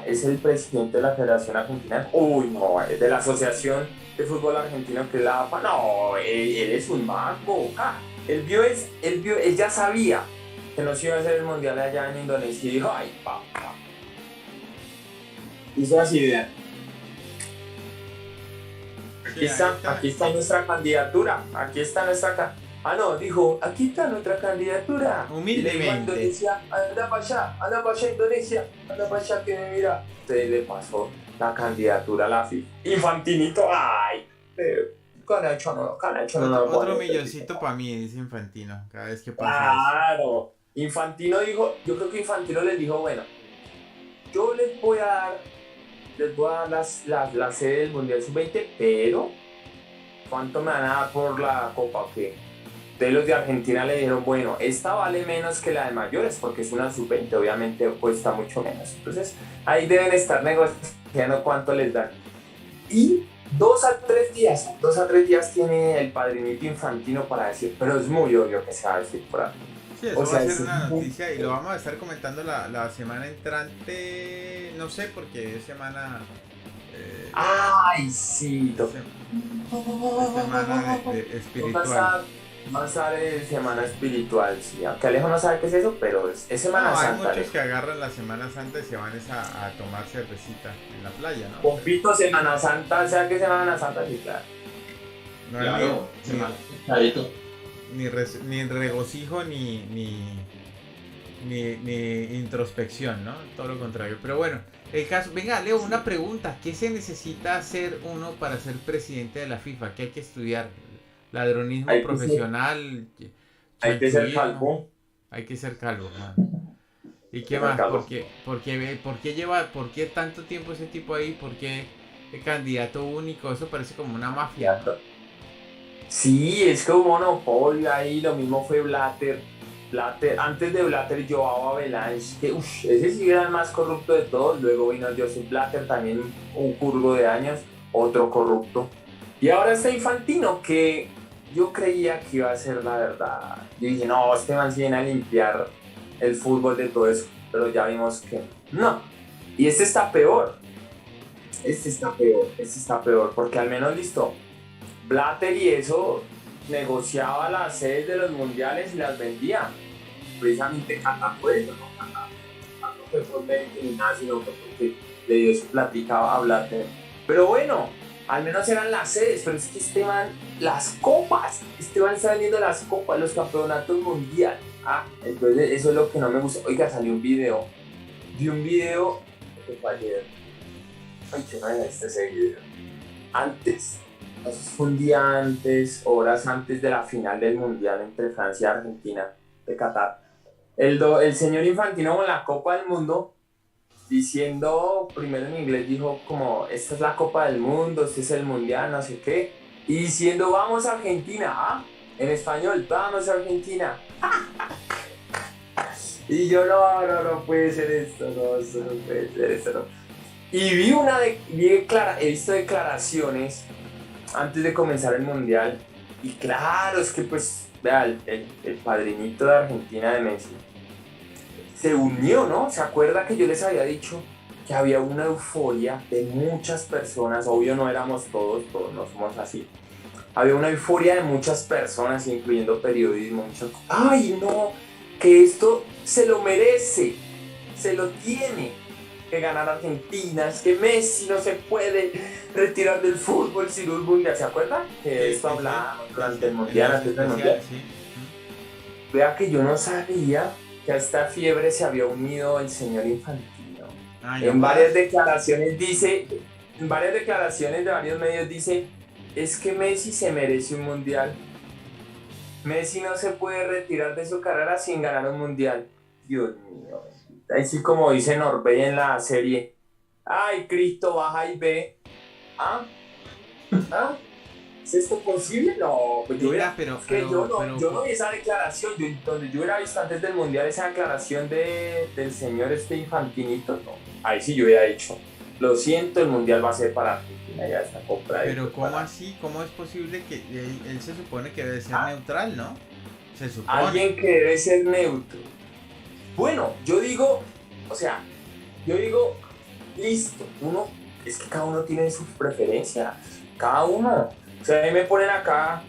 es el presidente de la Federación Argentina. Es de la Asociación de Fútbol Argentino, que es la AFA. No, él es un mago. Él ya sabía que no se iba a hacer el mundial allá en Indonesia y dijo, ay, papá. Hizo así, vean. Aquí está nuestra candidatura. Dijo, aquí está nuestra candidatura. Humildemente. Indonesia, anda para allá, Indonesia, anda para allá que me mira. Usted le pasó la candidatura a la FIFA. Infantinito, ay, Canacho no. Otro milloncito para mí, dice Infantino, cada vez que pasa Claro. Infantino dijo, yo creo que Infantino les dijo, bueno, yo les voy a dar la sede del Mundial Sub-20, pero ¿cuánto me van a dar por la Copa o qué? Entonces los de Argentina le dijeron, bueno, esta vale menos que la de mayores, porque es una Sub-20, obviamente cuesta mucho menos. Entonces ahí deben estar negociando cuánto les dan. Y 2 a 3 días tiene el padrinito Infantino para decir, pero es muy obvio que se va a decir por ahí. Sí, eso va a ser una noticia y lo vamos a estar comentando la semana entrante, no sé, porque es semana... ¡Ay, sí! Semana espiritual. Va a estar en semana espiritual, sí. Aunque Alejo no sabe qué es eso, pero es Semana Santa. Hay muchos Alejo que agarran la Semana Santa y se van a tomar cervecita en la playa, ¿no? Compito, Semana Santa, ¿sabes qué es Semana Santa? Sí, claro. No, claro, ni regocijo ni ni introspección, ¿no? Todo lo contrario. Pero bueno, el caso, venga, Leo, una pregunta. ¿Qué se necesita hacer uno para ser presidente de la FIFA? ¿Qué hay que estudiar? ¿Ladronismo Hay que ser, profesional? hay que ser ¿Chanchullismo? calvo. Hay que ser calvo, man. ¿Y Hay qué que ser más? calvo. ¿Por qué lleva, por qué tanto tiempo ese tipo ahí? ¿Por qué el candidato único? Eso parece como una mafia, ¿no? Sí, es que un monopolio ahí, lo mismo fue Blatter. Blatter, antes de Blatter Joao Avalanche, que ese sí era el más corrupto de todos. Luego vino Joseph Blatter, también un curvo de años, otro corrupto. Y ahora está Infantino, que yo creía que iba a ser la verdad. Yo dije, no, este man se viene a limpiar el fútbol de todo eso, pero ya vimos que no. Y este está peor, porque al menos listo. Blatter y eso negociaba las sedes de los mundiales y las vendía. Precisamente Qatar por eso, ¿no? Qatar no fue por mérito ni nada, sino fue porque le dio su platica a Blatter. Pero bueno, al menos eran las sedes, pero es que las copas, está vendiendo las copas, los campeonatos mundiales. Entonces eso es lo que no me gusta. Oiga, salió un video, que fue ayer. Ay, que no era ese video. Antes. Eso fue un día antes, horas antes de la final del Mundial entre Francia y Argentina de Qatar. El señor Infantino con la Copa del Mundo, diciendo, primero en inglés dijo como, esta es la Copa del Mundo, este es el Mundial, no sé qué, y diciendo, vamos a Argentina, en español, vamos a Argentina. Y yo, no puede ser esto, esto no puede ser esto, no. Y he visto declaraciones antes de comenzar el mundial, y claro, es que pues, vea, el padrinito de Argentina de Messi se unió, ¿no? ¿Se acuerda que yo les había dicho que había una euforia de muchas personas? Obvio no éramos todos no somos así. Había una euforia de muchas personas, incluyendo periodismo, ¡ay no! Que esto se lo merece, se lo tiene que ganar Argentina, es que Messi no se puede retirar del fútbol sin un mundial, ¿se acuerdan? Que esto hablaba durante el mundial, antes del mundial. Sí. Vea que yo no sabía que a esta fiebre se había unido el señor Infantino. En varias declaraciones de varios medios dice, es que Messi se merece un mundial. Messi no se puede retirar de su carrera sin ganar un mundial. Dios mío. Así como dice Norbey en la serie, ay, Cristo, baja y ve. ¿Es esto posible? No, pues yo no vi esa declaración, donde yo hubiera visto antes del mundial esa declaración del señor Infantinito, no. Ahí sí yo hubiera dicho, lo siento, el mundial va a ser para Argentina, ya está comprado. Pero ¿cómo así? ¿Cómo es posible que él se supone que debe ser neutral, ¿no? Se supone. Alguien que debe ser neutro. Bueno, yo digo, listo, es que cada uno tiene sus preferencias, cada uno. O sea, ahí me ponen acá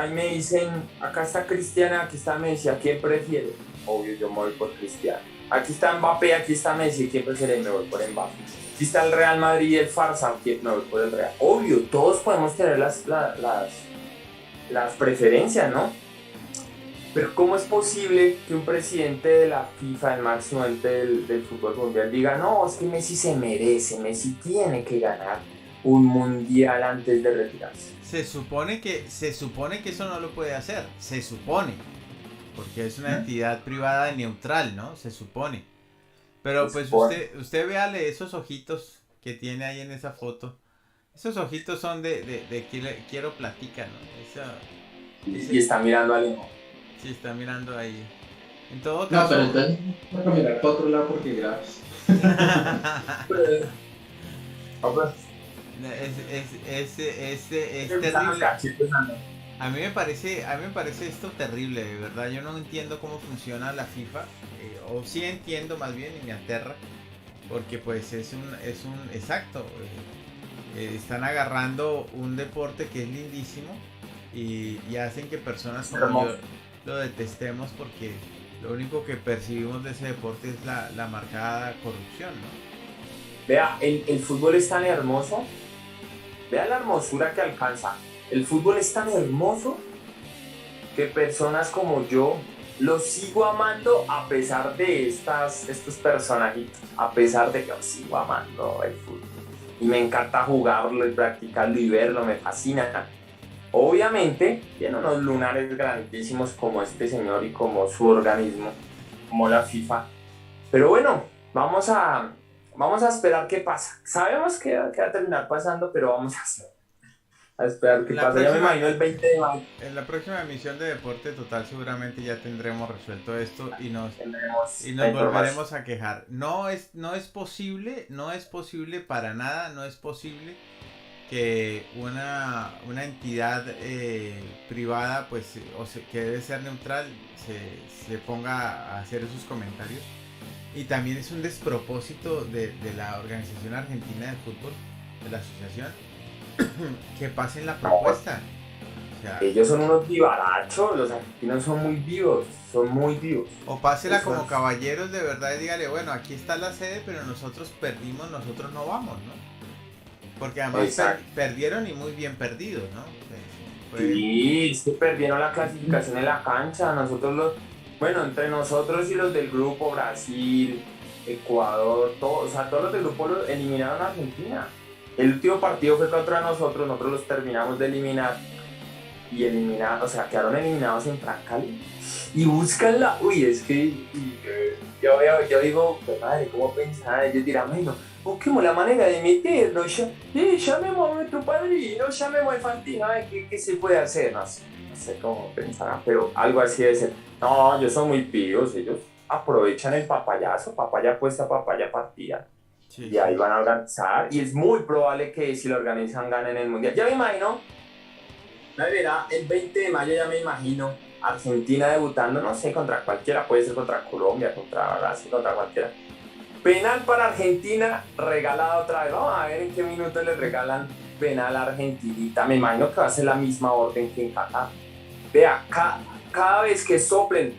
y me dicen, acá está Cristiano, aquí está Messi, ¿a quién prefiere? Obvio, yo me voy por Cristiano. Aquí está Mbappé, aquí está Messi, ¿quién prefiere? Me voy por Mbappé. Aquí está el Real Madrid y el Farsa, ¿quién? Me voy por el Real. Obvio, todos podemos tener las preferencias, ¿no? Pero ¿cómo es posible que un presidente de la FIFA, el máximo ente del fútbol mundial, diga, no, es que Messi se merece, Messi tiene que ganar un mundial antes de retirarse? Se supone que eso no lo puede hacer, se supone, porque es una entidad privada neutral, ¿no? Se supone. Pero pues usted véale esos ojitos que tiene ahí en esa foto. Esos ojitos son de quiero platica, ¿no? Y está mirando al hijo. Sí, está mirando ahí. En todo caso. No, pero entonces voy a mirar para otro lado porque grabas. Es terrible. A mí me parece esto terrible, de verdad. Yo no entiendo cómo funciona la FIFA, o sí entiendo más bien y me aterra, porque pues es un exacto. Están agarrando un deporte que es lindísimo y hacen que personas como yo lo detestemos porque lo único que percibimos de ese deporte es la marcada corrupción, ¿no? Vea, el fútbol es tan hermoso. Vea la hermosura que alcanza. El fútbol es tan hermoso que personas como yo, los sigo amando a pesar de estos personajitos, a pesar de que los sigo amando el fútbol. Y me encanta jugarlo y practicarlo y verlo, me fascina. Obviamente, tiene unos lunares grandísimos como este señor y como su organismo, como la FIFA. Pero bueno, vamos a esperar qué pasa. Sabemos que va a terminar pasando, pero vamos a esperar qué pasa. Ya me imagino el 20 de mayo. En la próxima emisión de Deporte Total seguramente ya tendremos resuelto esto y nos volveremos a quejar. No es posible para nada, no es posible que una entidad privada, pues, que debe ser neutral, se ponga a hacer esos comentarios. Y también es un despropósito de la Organización Argentina de Fútbol, de la asociación, que pasen la propuesta. O sea, ellos son unos vivarachos, los argentinos son muy vivos. O pásela como caballeros de verdad y dígale, bueno, aquí está la sede, pero nosotros perdimos, nosotros no vamos, ¿no? Porque además perdieron y muy bien perdidos, ¿no? Sí, es que perdieron la clasificación en la cancha. Entre nosotros y los del grupo, Brasil, Ecuador, todos los del grupo eliminaron a Argentina. El último partido fue contra nosotros los terminamos de eliminar. Quedaron eliminados en Cali. Y buscan es que yo digo, pues madre, ¿cómo pensar? Ellos dirán, bueno, busquemos la manera de meternos, llamemos a nuestro padrino, llamemos a Infantino, a ver qué se puede hacer, no sé cómo pensarán, pero algo así debe ser. No, ellos son muy píos, ellos aprovechan el papayazo, papaya puesta, papaya partida. Sí, y ahí van a organizar, y es muy probable que si lo organizan ganen el mundial. Ya me imagino, el 20 de mayo ya me imagino Argentina debutando, no sé, contra cualquiera, puede ser contra Colombia, contra Brasil, contra cualquiera. Penal para Argentina, regalado otra vez. Vamos a ver en qué minuto le regalan penal a Argentinita. Me imagino que va a ser la misma orden que en Qatar. Vea, cada vez que soplen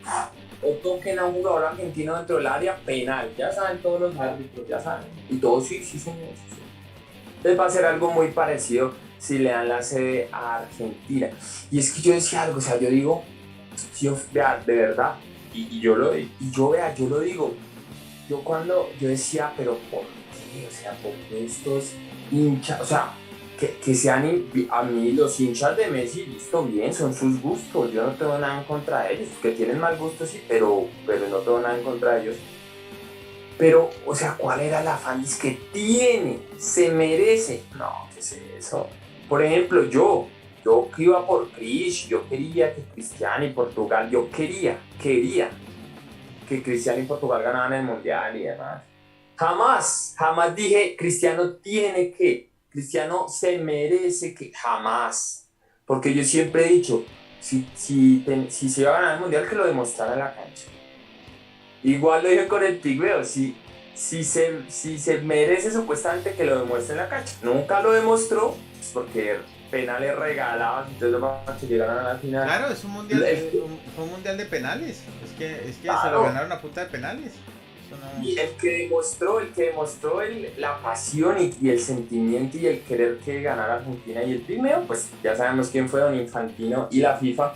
o toquen a un jugador argentino dentro del área, penal. Ya saben todos los árbitros, ya saben. Y todos sí, señor. Entonces va a ser algo muy parecido si le dan la sede a Argentina. Y es que yo decía algo, yo digo, vea, de verdad, yo lo digo. Yo decía, pero ¿por qué? ¿Por qué estos hinchas? Que sean a mí los hinchas de Messi, listo, bien, son sus gustos, yo no tengo nada en contra de ellos, que tienen mal gusto sí, pero no tengo nada en contra de ellos. Pero, ¿cuál era el afán? Es que se merece. No, ¿qué es eso? Por ejemplo, yo que iba por Cris, yo quería que Cristiano y Portugal, yo quería que Cristiano y Portugal ganaran el Mundial y demás. Jamás dije, Cristiano se merece que, jamás. Porque yo siempre he dicho, si se iba a ganar el Mundial, que lo demostrara en la cancha. Igual lo dije con el Pigmeo, si se merece supuestamente que lo demuestre en la cancha. Nunca lo demostró, porque penales regalaban, entonces para que llegaran a la final. Claro, es un mundial, fue un mundial de penales. Es que claro, se lo ganaron a punta de penales. No... Y el que demostró la pasión y el sentimiento y el querer que ganara Argentina y el Pigmeo, pues ya sabemos quién fue don Infantino y la FIFA.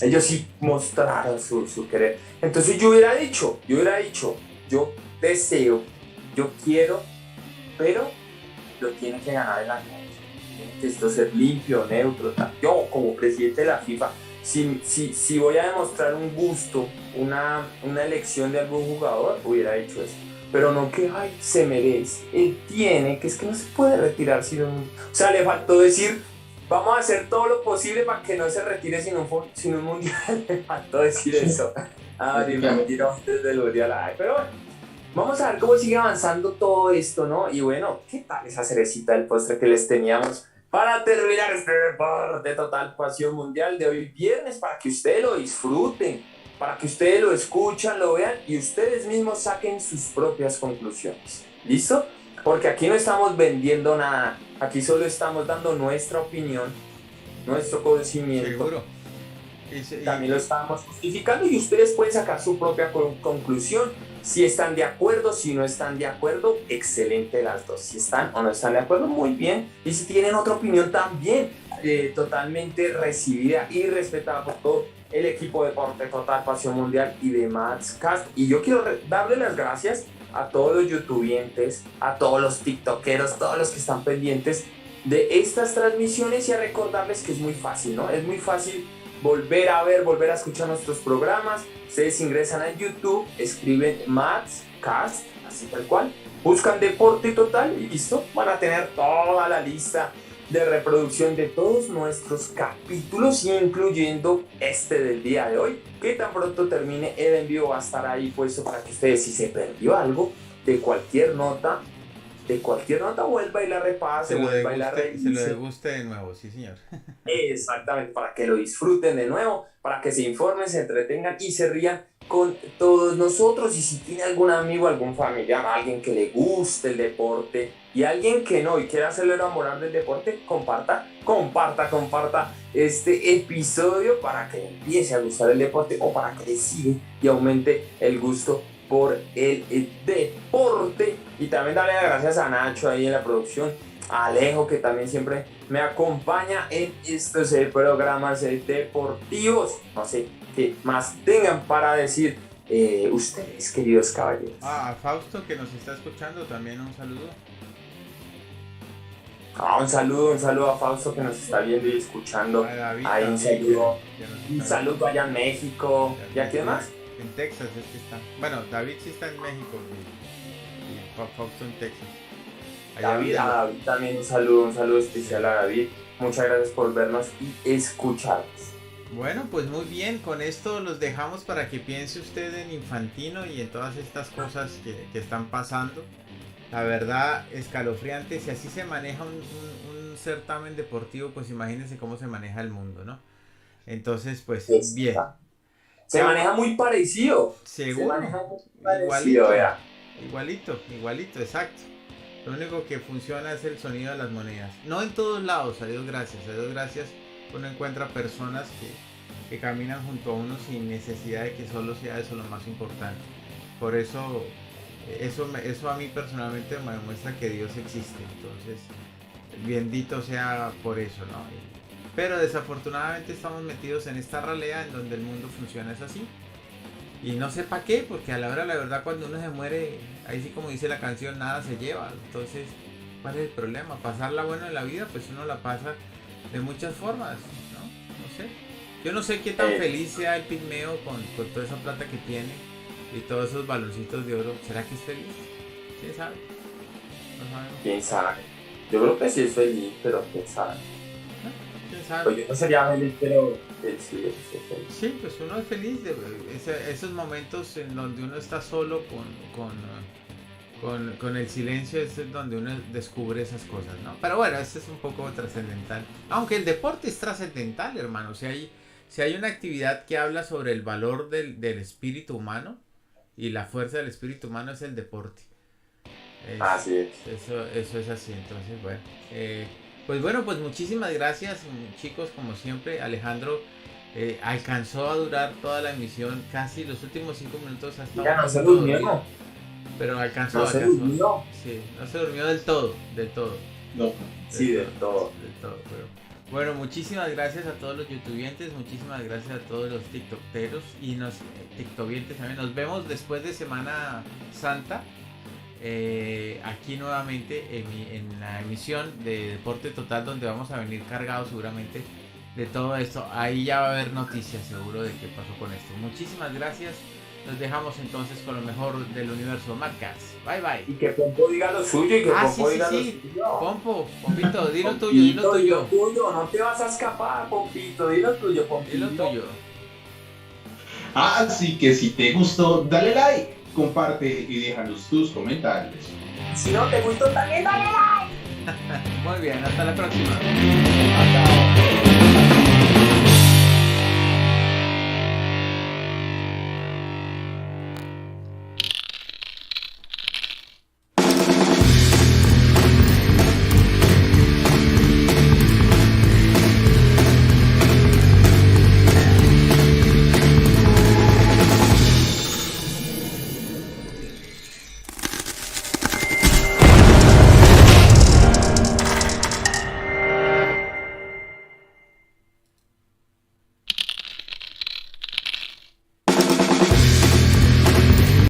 Ellos sí mostraron su querer. Entonces yo hubiera dicho, yo deseo, yo quiero, pero lo tiene que ganar en la cancha. Tiene que esto ser limpio, neutro, tal. Yo como presidente de la FIFA, si voy a demostrar un gusto, una elección de algún jugador, hubiera dicho eso. Pero no que, se merece, él tiene, que es que no se puede retirar sin un... le faltó decir, vamos a hacer todo lo posible para que no se retire sin un mundial. Le faltó decir eso. Me tiró desde el mundial. Pero bueno, vamos a ver cómo sigue avanzando todo esto, ¿no? Y bueno, ¿qué tal esa cerecita del postre que les teníamos para terminar este Deporte Total Pasión Mundial de hoy viernes, para que ustedes lo disfruten, para que ustedes lo escuchan, lo vean y ustedes mismos saquen sus propias conclusiones? ¿Listo? Porque aquí no estamos vendiendo nada, aquí solo estamos dando nuestra opinión, nuestro conocimiento. Seguro. También lo estamos justificando y ustedes pueden sacar su propia conclusión. Si están de acuerdo, si no están de acuerdo, excelente las dos. Si están o no están de acuerdo, muy bien. Y si tienen otra opinión también, totalmente recibida y respetada por todos. el equipo de Deporte Total, Pasión Mundial y de Madscast. Y yo quiero darle las gracias a todos los youtubientes, a todos los tiktokeros, todos los que están pendientes de estas transmisiones, y a recordarles que es muy fácil, ¿no? Es muy fácil volver a ver, volver a escuchar nuestros programas. Ustedes ingresan a YouTube, escriben Madscast, así tal cual, buscan Deporte Total y listo, van a tener toda la lista de reproducción de todos nuestros capítulos, incluyendo este del día de hoy, que tan pronto termine el envío va a estar ahí puesto para que ustedes, si se perdió algo de cualquier nota, vuelva y la repase, vuelva y la revise. Se lo deguste de nuevo, sí señor. Exactamente, para que lo disfruten de nuevo, para que se informen, se entretengan y se rían con todos nosotros. Y si tiene algún amigo, algún familiar, alguien que le guste el deporte y alguien que no y quiera hacerlo enamorar del deporte, comparta este episodio para que empiece a gustar el deporte, o para que le siga y aumente el gusto por el deporte. Y también darle las gracias a Nacho ahí en la producción, a Alejo, que también siempre me acompaña en estos programas deportivos. No sé qué más tengan para decir ustedes, queridos caballeros. A Fausto, que nos está escuchando, también un saludo. Un saludo a Fausto, que nos está viendo y escuchando. David, ahí un saludo allá en México. ¿Y a quién más? En Texas es que está. Bueno, David sí está en México y Fausto en Texas. A David también un saludo especial a David. Muchas gracias por vernos y escucharnos. Bueno, pues muy bien, con esto los dejamos para que piense usted en Infantino y en todas estas cosas que están pasando. La verdad, escalofriante. Si así se maneja un certamen deportivo, pues imagínense cómo se maneja el mundo, ¿no? Entonces, pues bien. Se maneja muy parecido. Seguro. Se maneja muy parecido, igualito, exacto. Lo único que funciona es el sonido de las monedas. No en todos lados, a Dios gracias. Uno encuentra personas que caminan junto a uno sin necesidad de que solo sea eso lo más importante. Por eso, eso a mí personalmente me demuestra que Dios existe. Entonces, bendito sea por eso, ¿no? Pero desafortunadamente estamos metidos en esta ralea en donde el mundo funciona es así. Y no sé para qué, porque a la hora de la verdad, cuando uno se muere, ahí sí, como dice la canción, nada se lleva. Entonces, ¿cuál es el problema? Pasarla bueno en la vida, pues uno la pasa de muchas formas, ¿no? No sé. Yo no sé qué tan feliz sea el pigmeo con toda esa plata que tiene y todos esos baloncitos de oro. ¿Será que es feliz? ¿Quién sabe? No sabemos. ¿Quién sabe? Yo creo que sí es feliz, pero ¿quién sabe? ¿Quién sabe? Pues yo no sería feliz, pero él sí es feliz. Sí, pues uno es feliz de esos momentos en donde uno está solo con el silencio, es donde uno descubre esas cosas, ¿no? Pero bueno, esto es un poco trascendental. Aunque el deporte es trascendental, hermano. Si hay una actividad que habla sobre el valor del espíritu humano y la fuerza del espíritu humano, es el deporte. Así es. Eso es así. Entonces, bueno. Pues muchísimas gracias, chicos, como siempre. Alejandro alcanzó a durar toda la emisión, casi los últimos 5 minutos hasta. Ya no se durmió, ¿no? Pero alcanzó. Se durmió. Sí, no se durmió del todo. No. Sí, del todo. Pero, bueno, muchísimas gracias a todos los youtubientes, muchísimas gracias a todos los tiktokeros y tiktokientes también. Nos vemos después de Semana Santa. Aquí nuevamente en la emisión de Deporte Total, donde vamos a venir cargados seguramente de todo esto. Ahí ya va a haber noticias seguro de qué pasó con esto. Muchísimas gracias. Nos dejamos entonces con lo mejor del universo Madscast. Bye bye. Y que Pompo diga lo suyo y que Pompo diga lo suyo. Pompito, dilo tuyo. No te vas a escapar, Pompito. Dilo tuyo, Pompito. Dilo tuyo. Así que si te gustó, dale like, comparte y déjanos tus comentarios. Si no te gustó, también dale like. Muy bien, hasta la próxima. Hasta